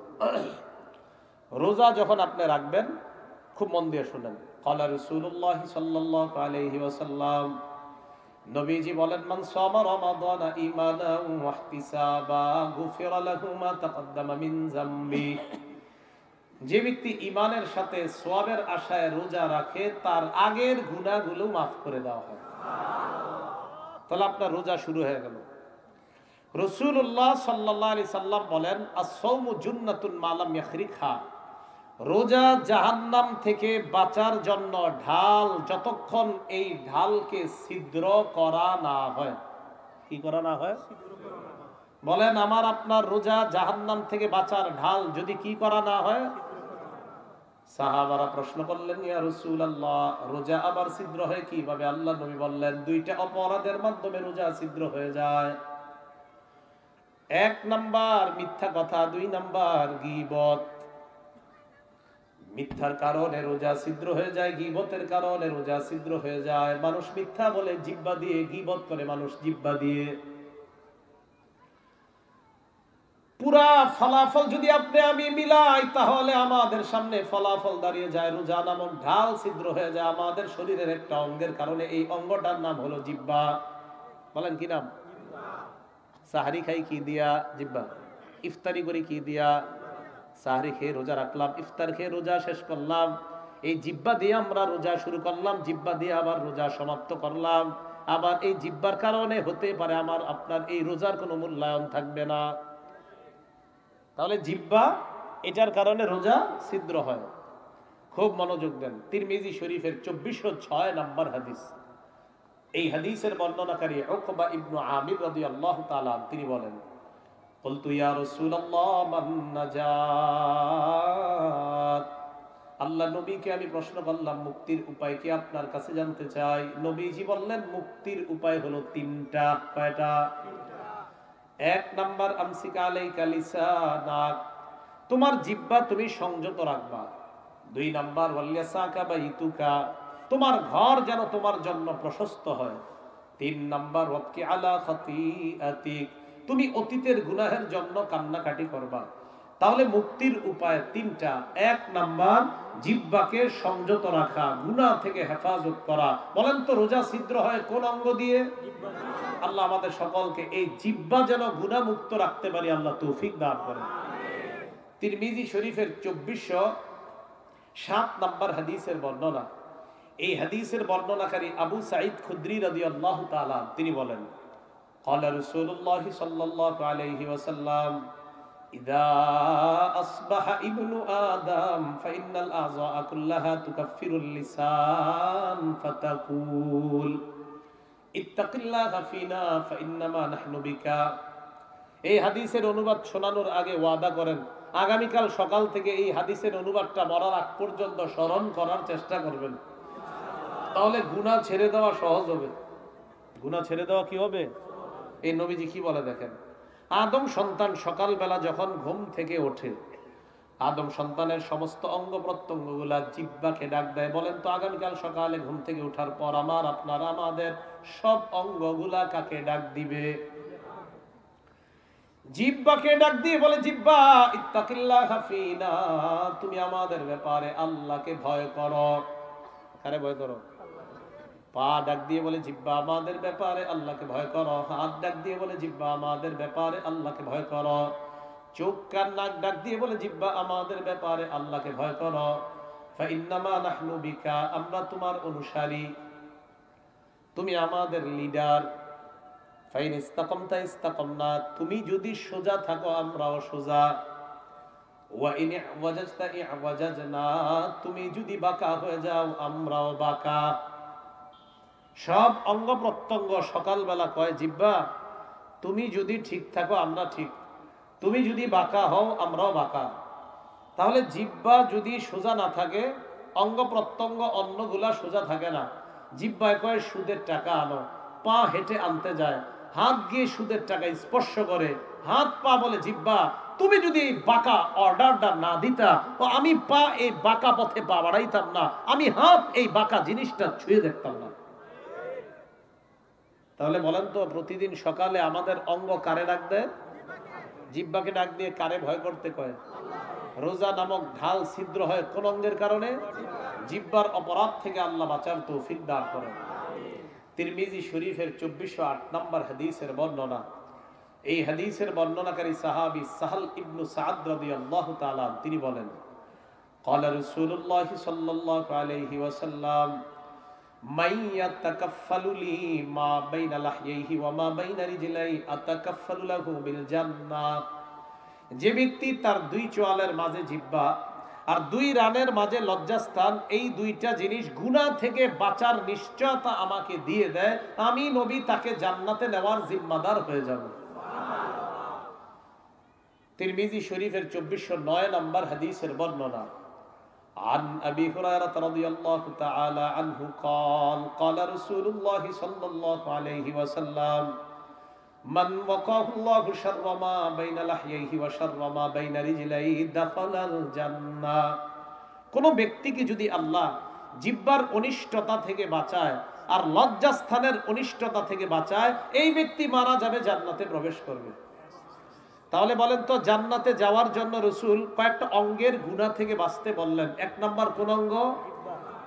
রোজা যখন আপনি রাখবেন, খুব মন দিয়ে শুনেন। ক্বালা রাসূলুল্লাহ সাল্লাল্লাহু আলাইহি ওয়াসাল্লাম, নবীজি বলেন, মান সামা রমাদানা ঈমানান ওয়া ইহতিসাবা গুফিরা লাহু মা তাকদ্দামা মিন যামবি। যে ব্যক্তি ঈমানের সাথে সওয়াবের আশায় রোজা রাখে, তার আগের গুনাহগুলো মাফ করে দেওয়া হয়। তাহলে আপনার রোজা শুরু হয়ে গেল। রাসূলুল্লাহ সাল্লাল্লাহু আলাইহি সাল্লাম বলেন, আস-সাওমু জুন্নাতুন মা লাম ইয়াখরিখা। রোজা জাহান্নাম থেকে বাঁচার জন্য ঢাল, যতক্ষণ এই ঢালকে ছিদ্র করা না হয়। কি করা না হয়? বলেন, আমার আপনার রোজা জাহান্নাম থেকে বাঁচার ঢাল যদি কি করা না হয়? সাহাবারা প্রশ্ন করলেন, ইয়া রাসূলুল্লাহ, রোজা আবার ছিদ্র হয় কিভাবে? আল্লাহ নবী বললেন, 2টা অপরাধের মাধ্যমে রোজা ছিদ্র হয়ে যায়। 1 নাম্বার মিথ্যা কথা, 2 নাম্বার গীবত। মিথ্যার কারণে রোজা ছিদ্র হয়ে যায়, গীবতের কারণে রোজা ছিদ্র হয়ে যায়। মানুষ মিথ্যা বলে জিহ্বা দিয়ে, গীবত করে মানুষ জিহ্বা দিয়ে। পুরা ফলাফল যদি আপনি আমি মিলাই, তাহলে আমাদের সামনে ফলাফল দাঁড়িয়ে যায়, রোজা নামক ঢাল ছিদ্র হয়ে যায় আমাদের শরীরের একটা অঙ্গের কারণে। এই অঙ্গটার নাম হলো জিহ্বা। বলেন কি নাম? সাহারি খাই কি দিয়া? জিহ্বা। ইফতারি করি কি দিয়া? সাহারি খেয়ে রোজা রাখলাম, ইফতার খেয়ে রোজা শেষ করলাম। এই জিহ্বা দিয়ে আমরা রোজা শুরু করলাম, জিহ্বা দিয়ে আবার রোজা সমাপ্ত করলাম। আবার এই জিহ্বার কারণে হতে পারে আমার আপনার এই রোজার কোনো মূল্যায়ন থাকবে না। তাহলে জিহ্বা, এটার কারণে রোজা ছিদ্র হয়। খুব মনোযোগ দেন। তিরমিজি শরীফের 2406 নম্বর হাদিস। এই হাদিসের বর্ণনাকারী উকবা ইবনে আমির রাদিয়াল্লাহু তাআলা তিনি বলেন, বলতু ইয়া রাসূলুল্লাহ মান নাজাত। আল্লাহ নবীকে আমি প্রশ্ন করলাম, মুক্তির উপায় কি আপনার কাছে জানতে চাই। নবীজি বললেন, মুক্তির উপায় হলো 3টা। কয়টা? 1 নাম্বার আমসিকা আলাইকা লিসানাক, তোমার জিহ্বা তুমি সংযত রাখবা। 2 নাম্বার ওয়ালিয়াসাকা বাইতুকা, তোমার ঘর যেন তোমার জন্য প্রশস্ত হয়। 3 নাম্বার ওয়াবকি আলা খাতিআতিক, তুমি অতীতের গুনাহের জন্য কান্নাকাটি করবা। তাহলে মুক্তির উপায় 3টা। 1 নাম্বার জিহ্বাকে সংযত রাখা, গুনাহ থেকে হেফাজত করা। বলেন তো, রোজা ছিদ্র হয় কোন অঙ্গ দিয়ে? আল্লাহ আমাদের সকলকে এই জিহ্বা যেন গুনাহ মুক্ত রাখতে পারি, আল্লাহ তৌফিক দান করেন। তিরমিজি শরীফের 2407 নম্বর হাদিসের বর্ণনা। এই হাদিসের বর্ণনাকারী আবু সাঈদ খুদরি রাদিয়াল্লাহু তাআলা তিনি বলেন, ক্বালা রাসূলুল্লাহ সাল্লাল্লাহু আলাইহি ওয়াসাল্লাম, ইযা আসবাহা ইবনু আদম ফাইন্নাল আযা কুল্লাহা তুকাফফিরুল লিসান ফাতাকুল ইত্তাকিল্লাহা ফিনা ফাইন্নামা নাহনু বিকা। এই হাদিসের অনুবাদ শোনানোর আগে ওয়াদা করেন, আগামীকাল সকাল থেকে এই হাদিসের অনুবাদটা মরার আগ পর্যন্ত স্মরণ করার চেষ্টা করবেন। তাহলে গুনাহ ছেড়ে দেওয়া সহজ হবে। গুনাহ ছেড়ে দেওয়া কি হবে? এই নবীজি কি বলে দেখেন, আদম সন্তান সকালবেলা যখন ঘুম থেকে ওঠে, আদম সন্তানের সমস্ত অঙ্গ প্রত্যঙ্গগুলা জিহ্বাকে ডাক দেয়। বলেন তো, আগামীকাল সকালে ঘুম থেকে ওঠার পর আমার আপনার আমাদের সব অঙ্গগুলা কাকে ডাক দিবে? জিহ্বাকে ডাক দিয়ে বলে, জিহ্বা ইত্তাকিল্লাহা ফিনা, তুমি আমাদের ব্যাপারে আল্লাহকে ভয় করো। কারে ভয় করো? পা ডাক দিয়ে বলে, জিহ্বা আমাদের ব্যাপারে আল্লাহকে ভয় করো। হাত ডাক দিয়ে বলে, জিহ্বা আমাদের ব্যাপারে আল্লাহকে ভয় করো। চোখ কান নাক ডাক দিয়ে বলে, জিহ্বা আমাদের ব্যাপারে আল্লাহকে ভয় করো। ফাইন্নামা নাহনু বিকা, আমরা তোমার অনুসারী, তুমি আমাদের লিডার। ফাইন ইস্তাকামতা ইস্তাকামনা, তুমি যদি সোজা থাকো আমরাও সোজা, ওয়া ইন ইওয়াজাজতা ইওয়াজাজনা, তুমি যদি বাঁকা হয়ে যাও আমরাও বাঁকা। সব অঙ্গ প্রত্যঙ্গ সকালবেলা কয় জিহ্বা, তুমি যদি ঠিক থাকো আমরা ঠিক, তুমি যদি বাঁকা হও আমরাও বাঁকা। তাহলে জিহ্বা যদি সোজা না থাকে, অঙ্গ প্রত্যঙ্গ অন্যগুলা সোজা থাকে না। জিহ্বায় কয় সুদের টাকা আনো, পা হেঁটে আনতে যায়, হাত গিয়ে সুদের টাকা স্পর্শ করে, হাত পা বলে জিহ্বা তুমি যদি এই বাঁকা অর্ডারটা না দিতা তো আমি পা এই বাঁকা পথে পা বাড়াইতাম না, আমি হাত এই বাঁকা জিনিসটা ছুঁয়ে দেখতাম না। তাহলে বলেন তো প্রতিদিন সকালে আমাদের অঙ্গ কারে ডাক দেয়? জিহ্বাকে ডাক দিয়ে কারে ভয় করতে কয়? রোজা নামক ঢাল ছিদ্র হয় কোন অঙ্গের কারণে? জিহ্বার অপরাধ থেকে আল্লাহ বাঁচার তৌফিক দান করেন। তিরমিজি শরীফের 2408 নম্বর হাদিসের বর্ণনা। এই হাদিসের বর্ণনাকারী সাহাবী সাহল ইবনু সাদ রাদিয়াল্লাহু তাআলা তিনি বলেন, ক্বালা রাসূলুল্লাহ সাল্লাল্লাহু আলাইহি ওয়াসাল্লাম মান ইয়াতাকাফফালু লি মা বাইনা লাহইহি ওয়া মা বাইনা রিজলাইহি আতাকাফফালু লাহু বিল জান্নাহ। যে ব্যক্তি তার দুই চোয়ালের মাঝে জিহ্বা আর দুই রানের মাঝে লজ্জাস্থান, এই দুইটা জিনিস গুনাহ থেকে বাঁচার নিশ্চয়তা আমাকে দিয়ে দেয়, আমি নবী তাকে জান্নাতে নেওয়ার জিম্মাদার হয়ে যাব। তিরমিজি শরীফের 2409 নম্বর হাদিসের বর্ণনা। عن أبي هريرة رضي الله تعالى عنه قال قال رسول الله صلى الله عليه وسلم من وقاه الله شر ما بين لحييه وشر ما بين رجليه دخل الجنة। কোন ব্যক্তিকে যদি আল্লাহ জিহ্বার অনিষ্টতা থেকে বাঁচায় আর লজ্জাস্থানের অনিষ্টতা থেকে বাঁচায়, এই ব্যক্তি মারা যাবে, জান্নাতে প্রবেশ করবে। তাহলে বলেন তো জান্নাতে যাওয়ার জন্য রাসূল কয়েকটা অঙ্গের গুনাহ থেকে বাঁচতে বললেন। এক নাম্বার কোন অঙ্গ?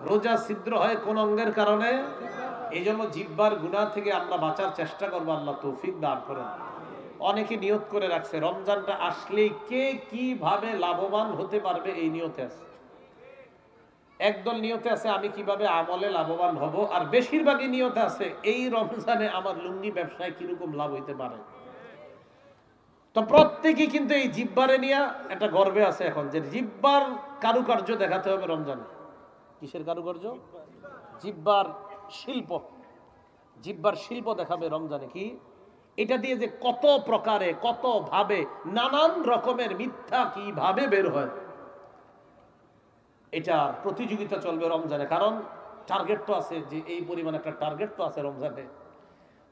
রোজা ছিদ্র হয় কোন অঙ্গের কারণে? এই জন্য জিহ্বার গুনাহ থেকে আমরা বাঁচার চেষ্টা করবো, আল্লাহ তৌফিক দান করেন। অনেকে নিয়ত করে রাখছে রমজানটা আসলেই কে কিভাবে লাভবান হতে পারবে, এই নিয়তে আছে। একদল নিয়তে আছে আমি কিভাবে আমলে লাভবান হব, আর বেশিরভাগই নিয়তে আছে এই রমজানে আমার লুঙ্গি ব্যবসায় কিরকম লাভ হইতে পারে। তো প্রত্যেকেই কিন্তু এই জিহ্বারে নিয়ে একটা গর্বে আছে এখন, যে জিহ্বার কারুকার্য দেখাতে হবে রমজানে। কিসের কারুকার্য? জিহ্বার শিল্প। জিহ্বার শিল্প দেখাবে রমজানে। কি এটা দিয়ে যে কত প্রকারে কত ভাবে নানান রকমের মিথ্যা কিভাবে বের হয়, এটার প্রতিযোগিতা চলবে রমজানে। কারণ টার্গেট তো আছে, যে এই পরিমাণ একটা টার্গেট তো আছে রমজানে।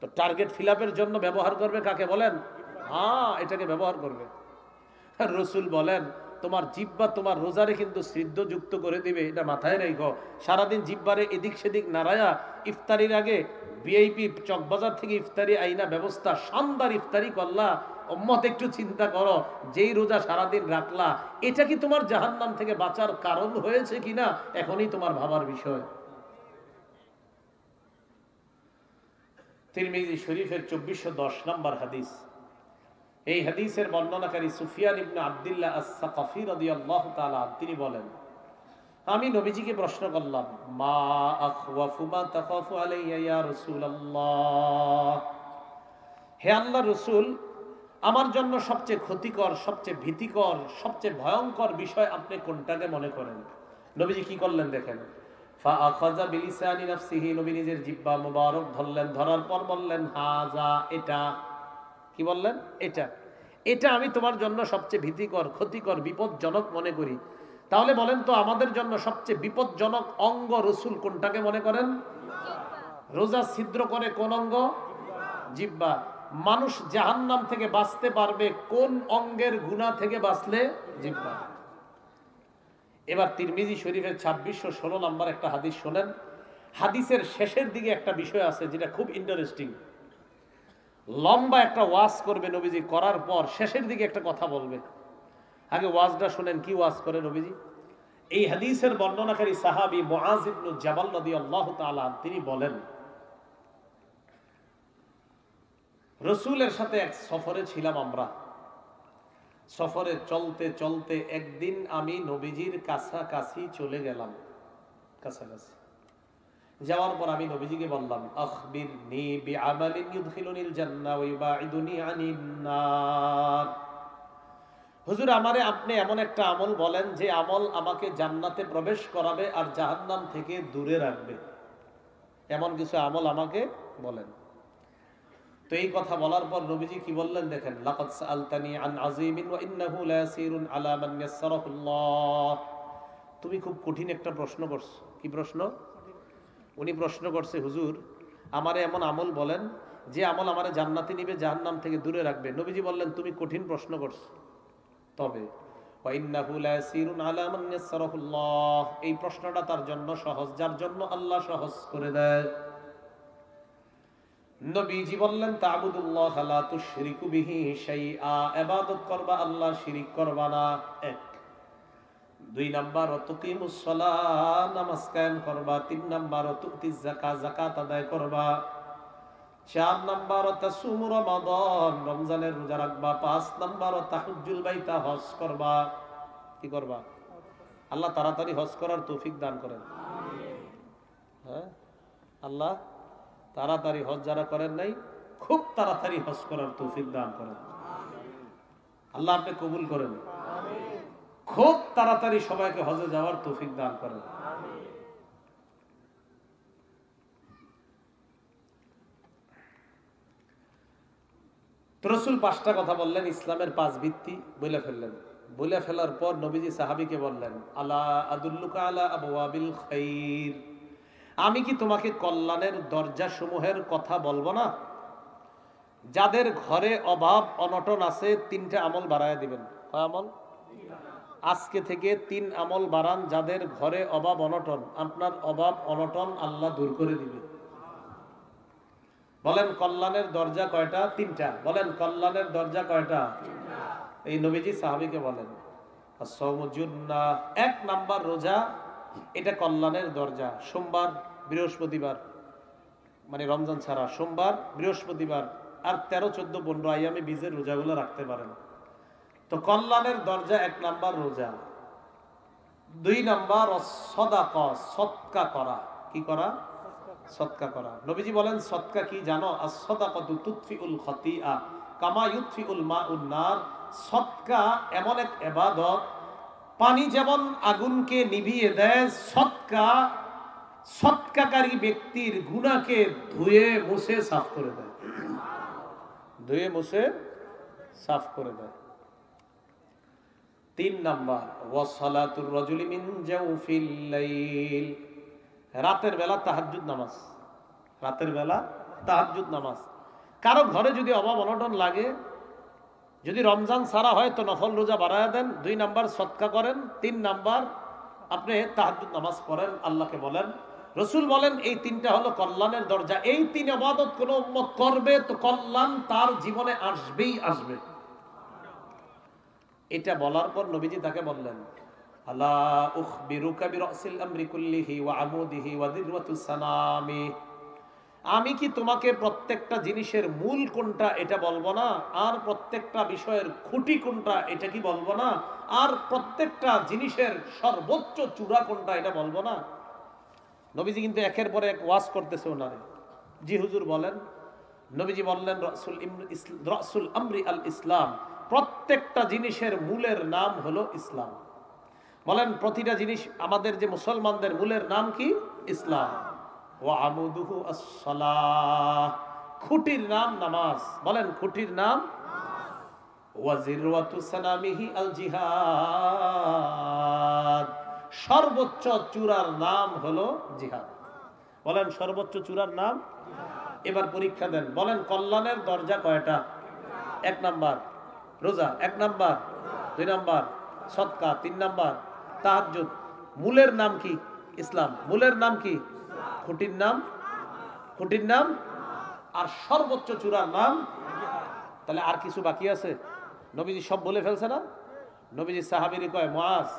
তো টার্গেট ফিল আপের জন্য ব্যবহার করবে কাকে বলেন? হ্যাঁ, এটাকে ব্যবহার করবে। রাসূল বলেন তোমার জিহ্বা তোমার রোজারে কিন্তু সিদ্ধ যুক্ত করে দিবে, এটা মাথায় রেখো। সারাদিন জিহ্বারে এদিক সেদিক নাড়ায়া ইফতারির আগে ভিআইপি চকবাজার থেকে ইফতারি আইনা ব্যবস্থা, শানদার ইফতারি করলা। উম্মত একটু চিন্তা করো, যেই রোজা সারাদিন রাখলা, এটা কি তোমার জাহান্নাম থেকে বাঁচার কারণ হয়েছে কিনা, এখনই তোমার ভাবার বিষয়। তিরমিজি শরীফের 2410 নম্বর হাদিস। এই হাদিসের বর্ণনাকারী সুফিয়ান ইবনে আব্দুল্লাহ আস-সাকাফি রাদিয়াল্লাহু তাআলা তিনি বলেন, আমি নবীজিকে প্রশ্ন করলাম, মা আখওয়াফু মা তাখাফু আলাইয়া ইয়া রাসূলুল্লাহ, হে আল্লাহর রাসূল, আমার জন্য সবচেয়ে ক্ষতিকর, সবচেয়ে ভীতিকর, সবচেয়ে ভয়ঙ্কর বিষয় আপনি কোনটাকে মনে করেন? নবীজি কি করলেন দেখেন, ফাআখাযা বিলিসানি নাফসিহি, নবী নিজের জিহ্বা মুবারক ধরলেন, ধরার পর বললেন হাযা, এটা। কি বললেন? এটা। এটা আমি তোমার জন্য সবচেয়ে ভীতিকর, ক্ষতিকর, বিপজ্জনক মনে করি। তাহলে বলেন তো আমাদের জন্য সবচেয়ে বিপজ্জনক অঙ্গ রাসূল কোনটাকে মনে করেন? রোজা ছিদ্র করে কোন অঙ্গ? জিহ্বা। মানুষ জাহান্নাম থেকে বাঁচতে পারবে কোন অঙ্গের গুনাহ থেকে বাঁচলে? জিহ্বা। এবার তিরমিজি শরীফের 2616 নম্বর একটা হাদিস শোনেন। হাদিসের শেষের দিকে একটা বিষয় আছে যেটা খুব ইন্টারেস্টিং। লম্বা একটা ওয়াজ করবে নবীজি, করার পর শেষের দিকে একটা কথা বলবে। আগে ওয়াজটা শুনেন, কি ওয়াজ করে নবীজি। এই হাদিসের বর্ণনাকারী সাহাবী মুআজ ইবনে জাবাল রাদিয়াল্লাহু তাআলা তিনি বলেন, রাসূলের সাথে এক সফরে ছিলাম আমরা। সফরে চলতে চলতে একদিন আমি নবীজির কাছাকাছি চলে গেলাম। কাছাকাছি যাওয়ার পর আমি নবীজিকে বললাম, আখবিরনি বিআমালিন ইউদখিলুনিল জান্নাহ ওয়া ইউবাইদুনি আনিন নার। হুজুর, আমারে আপনি এমন একটা আমল বলেন যে আমল আমাকে জান্নাতে প্রবেশ করাবে আর জাহান্নাম থেকে দূরে রাখবে, এমন কিছু আমল আমাকে বলেন। তো এই কথা বলার পর নবীজি কি বললেন দেখেন, লাকাদ সাআলতানি আন আযীমিন ওয়া ইন্নাহু লায়াসিরুন আলা মান ইয়াসসারাহুল্লাহ। তুমি খুব কঠিন একটা প্রশ্ন করছো। কি প্রশ্ন? উনি প্রশ্ন করছে, হুজুর আমারে এমন আমল বলেন যে আমল আমারে জান্নাতে নিবে, জাহান্নাম থেকে দূরে রাখবে। নবীজি বললেন, তুমি কঠিন প্রশ্ন করছো, তবে ওয়া ইন্নাহু লায়াসিরুন আলা মান ইয়াসসারাহুল্লাহ, এই প্রশ্নটা তার জন্য সহজ, যার জন্য আল্লাহ সহজ করে দেয়। নবীজি বললেন, তা'বুদুল্লাহ লা তুশরিকু বিহি শাইআ, ইবাদত করবা, আল্লাহ শিরিক করবা না। এক। 2 নাম্বার, তুকিমুস সালাহ, নামাজ কায়েম করবা। 3 নাম্বার, তুতিজ যাকাত, যাকাত আদায় করবা। 4 নাম্বার, তাসুমু রমাদান, রমজানের রোজা রাখবা। 5 নাম্বার, তাহুজ্জুল বাইতা, হজ করবা। কি করবা? আল্লাহ তাড়াতাড়ি হজ করার তৌফিক দান করেন। হ্যাঁ, আল্লাহ তাড়াতাড়ি হজ যারা করেন নাই, খুব তাড়াতাড়ি হজ করার তৌফিক দান করেন। আল্লাহ আপনি কবুল করেন। খুব তাড়াতাড়ি সবাইকে হজে যাওয়ার তৌফিক দান করেন। রাসূল 5টা কথা বললেন, ইসলামের 5 ভিত্তি বলে ফেললেন। বলে ফেলার পর নবীজি সাহাবীকে বললেন, আলা আদুল্লুকা আলা আবওয়াবিল খাইর, আমি কি তোমাকে কল্যাণের দরজা সমূহের কথা বলবো না? যাদের ঘরে অভাব অনটন আছে, 3টা আমল বাড়ায় দিবেন। কয় আমল? আজকে থেকে 3 আমল বাড়ান, যাদের ঘরে অভাব অনটন, আপনার অভাব অনটন আল্লাহ দূর করে দিবে। বলেন কল্যাণের দরজা কয়টা? 3টা। বলেন কল্যাণের দরজা কয়টা? এই নবীজি সাহাবীকে বলেন, as-sawmu junnah, 1 নাম্বার রোজা, এটা কল্যাণের দরজা। সোমবার বৃহস্পতিবার, মানে রমজান ছাড়া সোমবার বৃহস্পতিবার আর 13, 14, 15 আইয়ামে বীজের রোজাগুলো রাখতে পারেন। তো কল্যাণের দরজা 1 নাম্বার রোজা। 2 নাম্বার সদাকা, সদকা করা। কি করা? সদকা করা। নবীজি বলেন সদকা কি জানো? as-সাদাকাতু তুতফিউল খাতিআ কামা ইউতফিউল মাউন নার। সদকা এমন এক ইবাদত, পানি যেমন আগুনকে নিভিয়ে দেয়, সদকা সদকাকারী ব্যক্তির গুনাহকে ধুয়ে মুছে সাফ করে দেয়। ধুয়ে মুছে সাফ করে দেয়। 3 নাম্বার, ওয়াসালাতুর রাজুলি মিন জাওফিল লাইল, রাতের বেলা তাহাজ্জুদ নামাজ। রাতের বেলা তাহাজ্জুদ নামাজ। কারো ঘরে যদি অভাব অনটন লাগে, যদি রমজান ছাড়া হয়, তো নফল রোজা বাড়ায়া দেন। 2 নাম্বার সদকা করেন। 3 নাম্বার আপনি তাহাজ্জুদ নামাজ পড়েন, আল্লাহকে বলেন। রাসূল বলেন এই 3টা হলো কল্যাণের দরজা। এই 3 ইবাদত কোন উম্মত করবে তো কল্যাণ তার জীবনে আসবেই আসবে। এটা বলার পর নবীজি তাকে বললেন, আলা উখবিরুকা বিরাসিল আমরি কুল্লিহি ওয়া আমুদিহি ওয়া দিরওয়াতুস সানামি, আমি কি তোমাকে প্রত্যেকটা জিনিসের মূল কোনটা এটা বলবো না? আর প্রত্যেকটা বিষয়ের খুঁটি কোনটা এটা কি বলবো না? আর প্রত্যেকটা জিনিসের সর্বোচ্চ চূড়া কোনটা এটা বলবো না? নবীজি কিন্তু একের পর এক ওয়াজ করতেছে ওনারে। জি হুজুর বলেন। নবীজি বললেন, রাসূল আমরি আল ইসলাম, প্রত্যেকটা জিনিসের মূলের নাম হলো ইসলাম। বলেন প্রতিটা জিনিস, আমাদের যে মুসলমানদের মূলের নাম কি? ইসলাম। ওয়া আমুদুহু আস-সালাহ, খুঁটির নাম নামাজ। বলেন খুঁটির নাম। ওয়া জিরওয়াতু সানামিহি আল জিহাদ, সর্বোচ্চ চূড়ার নাম হলো জিহাদ। বলেন সর্বোচ্চ চূড়ার নাম। এবার পরীক্ষা দেন, বলেন কল্যাণের দরজা কয়টা? 1 নাম্বার রোজা, 1 নাম্বার। 2 নাম্বার সদকা, 3 নাম্বার তাহাজ্জুদ। মূলের নাম কি? ইসলাম। মূলের নাম কি? খুঁটির নাম। খুঁটির নাম আর সর্বোচ্চ চূড়ার নাম। তাহলে আর কিছু বাকি আছে? নবীজি সব বলে ফেলছে না? নবীজি সাহাবীরে কয়, মুআজ,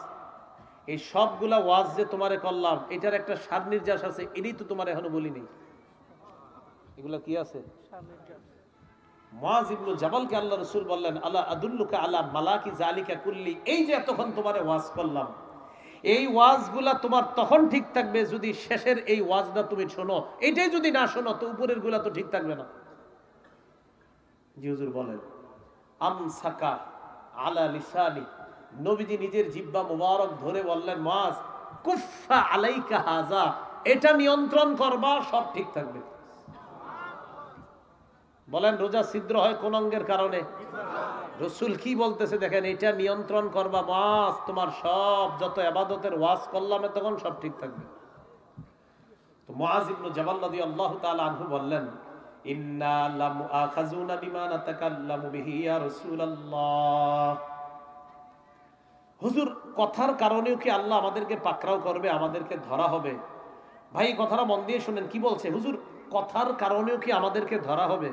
এই সবগুলা ওয়াজ যে তোমারে করলাম, এটার একটা সার নির্যাস আছে, এটাই তো তোমার এখনো বলিনি। এগুলা কি আছে? মুআজ ইবনে জাবালকে আল্লাহ রাসূল বললেন, আলা আদুল্লুকা আলা মালাকি যালিকা কুল্লি, এই যে এতক্ষণ তোমারে ওয়াজ করলাম, এই ওয়াজগুলা তোমার তখন ঠিক থাকবে যদি শেষের এই ওয়াজটা তুমি শোনো। এটাই যদি না শোনো তো উপরের গুলা তো ঠিক থাকবে না। জি হুজুর বলেন, আমসাকা আলা লিসানি, নবীজি নিজের জিহ্বা মুবারক ধরে বললেন, মুআজ কুফা আলাইকা হাযা, এটা নিয়ন্ত্রণ করবা, সব ঠিক থাকবে। বলেন, রোজা ছিদ্র হয় কোন অঙ্গের কারণে? রাসূল কি বলতেছে দেখেন, এটা নিয়ন্ত্রণ করবা মুআজ, তোমার সব যত ইবাদতের ওয়াজ করলাম তখন সব ঠিক থাকবে। তো মুআজ ইবনে জাবাল রাদিয়াল্লাহু তাআলা আনহু বললেন, ইন্না লামুআখাযুনা বিমা নাতাকাল্লামু বিহি ইয়া রাসূলুল্লাহ। হুজুর, কথার কারণেও কি আল্লাহ আমাদেরকে পাকড়াও করবে, আমাদেরকে ধরা হবে? ভাই কথাটা মন দিয়ে শুনেন, কি বলছে হুজুর, কথার কারণেও কি আমাদেরকে ধরা হবে?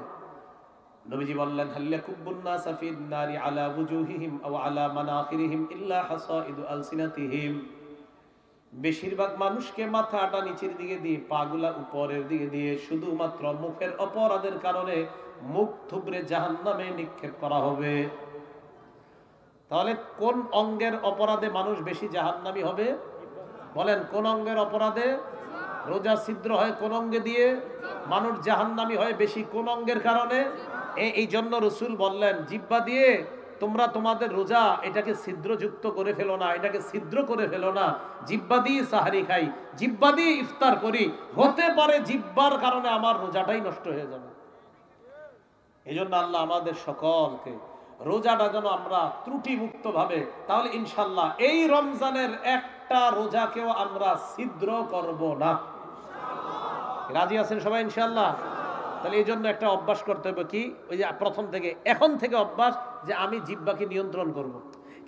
নবীজি বললেন, হাল্লা কুব্বুন নাসা ফিন নারি আলা ওয়ুজুহিহিম আও আলা মানাখিরিহিম ইল্লা হাসাইদু আলসিনাতিহিম। বেশিরভাগ মানুষকে মাথাটা নিচের দিকে দিয়ে, পাগুলা উপরের দিকে দিয়ে, শুধুমাত্র মুখের অপরাধের কারণে মুখ থুবড়ে জাহান্নামে নিক্ষেপ করা হবে। তাহলে কোন অঙ্গের অপরাধে মানুষ বেশি জাহান্নামী হবে? বলেন, কোন অঙ্গের অপরাধে? রোজা ছিদ্র হয় কোন অঙ্গে দিয়ে? মানুষ জাহান্নামী হয় বেশি কোন অঙ্গের কারণে? এই জন্য রাসূল বললেন, জিহ্বা দিয়ে তোমরা তোমাদের রোজা এটাকে ছিদ্রযুক্ত করে ফেলো না, এটাকে ছিদ্র করে ফেলো না। জিহ্বা দিয়ে সাহারি খাই, জিহ্বা দিয়ে ইফতার করি, হতে পারে জিহ্বার কারণে আমার রোজাটাই নষ্ট হয়ে যাবে। এই জন্য আল্লাহ আমাদের সকলকে রোজাটা যেন আমরা ত্রুটি মুক্ত ভাবে, তাহলে ইনশাল্লাহ এই রমজানের একটা রোজাকেও আমরা ছিদ্র করব না। রাজি আছেন সবাই ইনশাল্লাহ? তাহলে এই জন্য একটা অভ্যাস করতে হবে, কি ওই যে প্রথম থেকে, এখন থেকে অভ্যাস যে আমি জিহ্বাকে নিয়ন্ত্রণ করব।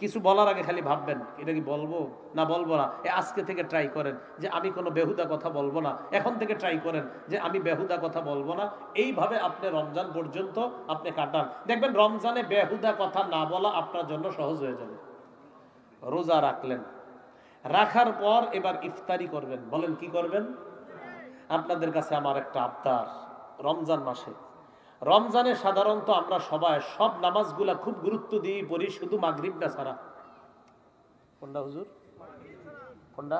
কিছু বলার আগে খালি ভাববেন এটা কি বলবো না বলবো না। আজকে থেকে ট্রাই করেন যে আমি কোনো বেহুদা কথা বলবো না। এখন থেকে ট্রাই করেন যে আমি বেহুদা কথা বলবো না। এইভাবে আপনি রমজান পর্যন্ত আপনি কাটান, দেখবেন রমজানে বেহুদা কথা না বলা আপনার জন্য সহজ হয়ে যাবে। রোজা রাখলেন, রাখার পর এবার ইফতারি করবেন। বলেন কি করবেন? আপনাদের কাছে আমার একটা আবদার, রমজান মাসে, রমজানে সাধারণত আমরা সবাই সব নামাজগুলা খুব গুরুত্ব দিয়ে পড়ি, শুধু মাগরিবটা ছাড়া। কোনটা হুজুর? কোনটা?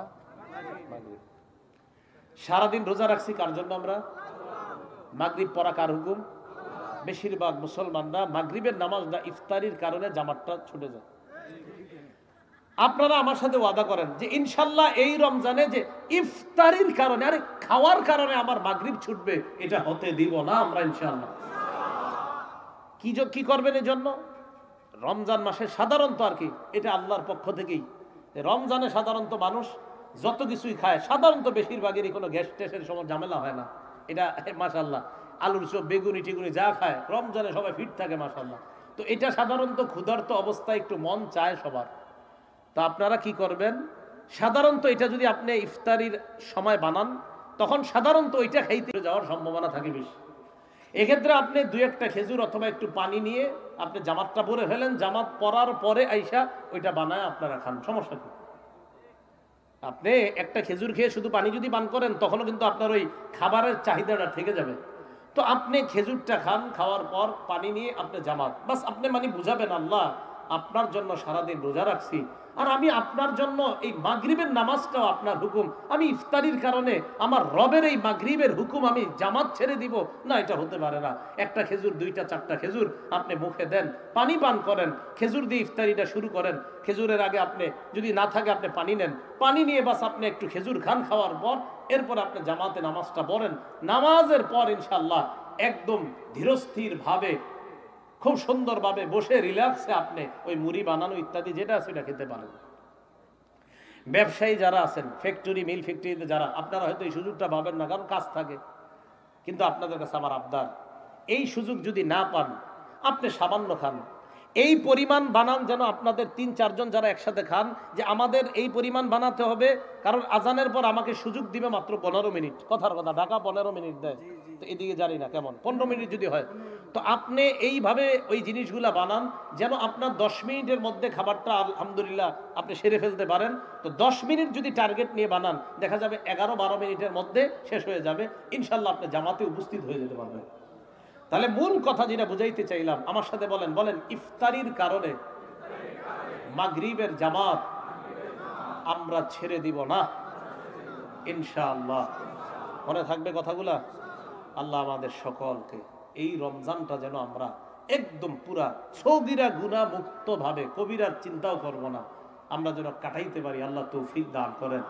মাগরিব। সারাদিন রোজা রাখছি কার জন্য আমরা? মাগরিব পড়া কার হুকুম? বেশিরভাগ মুসলমানরা মাগরিবের নামাজটা ইফতারির কারণে জামাতটা ছুটে যায়। আপনারা আমার সাথে ওয়াদা করেন যে ইনশাল্লাহ এই রমজানে যে ইফতারির কারণে, আরে খাওয়ার কারণে আমার মাগরিব ছুটবে, এটা হতে দিব না আমরা ইনশাল্লাহ। কি করবেন এই জন্য? রমজান মাসে সাধারণত আর কি, এটা আল্লাহর পক্ষ থেকেই, রমজানে সাধারণত মানুষ যত কিছুই খায় সাধারণত বেশিরভাগেরই কোনো গ্যাস ট্যাসের সময় ঝামেলা হয় না। এটা মাশাআল্লাহ, আলুর চপ, বেগুনি টিগুনি যা খায় রমজানে সবাই ফিট থাকে মাশাআল্লাহ। তো এটা সাধারণত ক্ষুধার্ত অবস্থায় একটু মন চায় সবার। তো আপনারা কি করবেন, সাধারণত এটা যদি আপনি ইফতারির সময় বানান তখন সাধারণত ওইটা খাইতে যাওয়ার সম্ভাবনা থাকে বেশি। এক্ষেত্রে আপনি দুই একটা খেজুর অথবা একটু পানি নিয়ে আপনি জামাতটা পরে ফেলেন, জামাত পরার পরে আইসা ওইটা বানায় আপনারা খান, সমস্যা কি? আপনি একটা খেজুর খেয়ে শুধু পানি যদি পান করেন তখনও কিন্তু আপনার ওই খাবারের চাহিদাটা থেকে যাবে। তো আপনি খেজুরটা খান, খাওয়ার পর পানি নিয়ে আপনি জামাত, বাস আপনি মানে বুঝাবেন আল্লাহ আপনার জন্য সারাদিন রোজা রাখছি, আর আমি আপনার জন্য এই মাগরিবের নামাজটাও আপনার হুকুম, আমি ইফতারির কারণে আমার রবের এই মাগরিবের হুকুম আমি জামাত ছেড়ে দিব না, এটা হতে পারে না। একটা খেজুর, দুইটা, চারটা খেজুর আপনি মুখে দেন, পানি পান করেন, খেজুর দিয়ে ইফতারিটা শুরু করেন। খেজুরের আগে আপনি যদি না থাকে আপনি পানি নেন, পানি নিয়ে বাস আপনি একটু খেজুর খান, খাওয়ার পর এরপর আপনি জামাতে নামাজটা পড়েন। নামাজের পর ইনশাআল্লাহ একদম ধীরস্থির ভাবে খুব সুন্দরভাবে বসে রিল্যাক্সে আপনি ওই মুড়ি বানানো ইত্যাদি যেটা আছে সেটা খেতে পারেন। ব্যবসায়ী যারা আছেন, ফ্যাক্টরি, মিল ফ্যাক্টরিতে যারা, আপনারা হয়তো এই সুযোগটা পাবেন না কারণ কাজ থাকে, কিন্তু আপনাদের কাছে আমার আবদার, এই সুযোগ যদি না পান আপনি সামান্য খান, এই পরিমাণ বানান যেন আপনাদের ৩-৪ জন যারা একসাথে খান, যে আমাদের এই পরিমাণ বানাতে হবে, কারণ আজানের পর আমাকে সুযোগ দিবে মাত্র 15 মিনিট। কথার কথা, ঢাকা 15 মিনিট দেয়, তো এদিকে জানি না কেমন 15 মিনিট যদি হয়, তো আপনি এইভাবে ওই জিনিসগুলা বানান যেন আপনার 10 মিনিটের মধ্যে খাবারটা আলহামদুলিল্লাহ আপনি সেরে ফেলতে পারেন। তো 10 মিনিট যদি টার্গেট নিয়ে বানান, দেখা যাবে 11-12 মিনিটের মধ্যে শেষ হয়ে যাবে, ইনশাল্লাহ আপনি জামাতে উপস্থিত হয়ে যেতে পারবেন। তাহলে মূল কথা যেটা বুঝাইতে চাইলাম, আমার সাথে বলেন, ইফতারির কারণে মাগরিবের জামাত আমরা ছেড়ে দিব না ইনশাআল্লাহ। মনে থাকবে কথাগুলা। আল্লাহ আমাদের সকলকে এই রমজানটা যেন আমরা একদম পুরা সগীরা গুনাহ মুক্ত ভাবে, কবিরার চিন্তাও করব না, আমরা যেন কাটাইতে পারি। আল্লাহ তৌফিক দান করেন।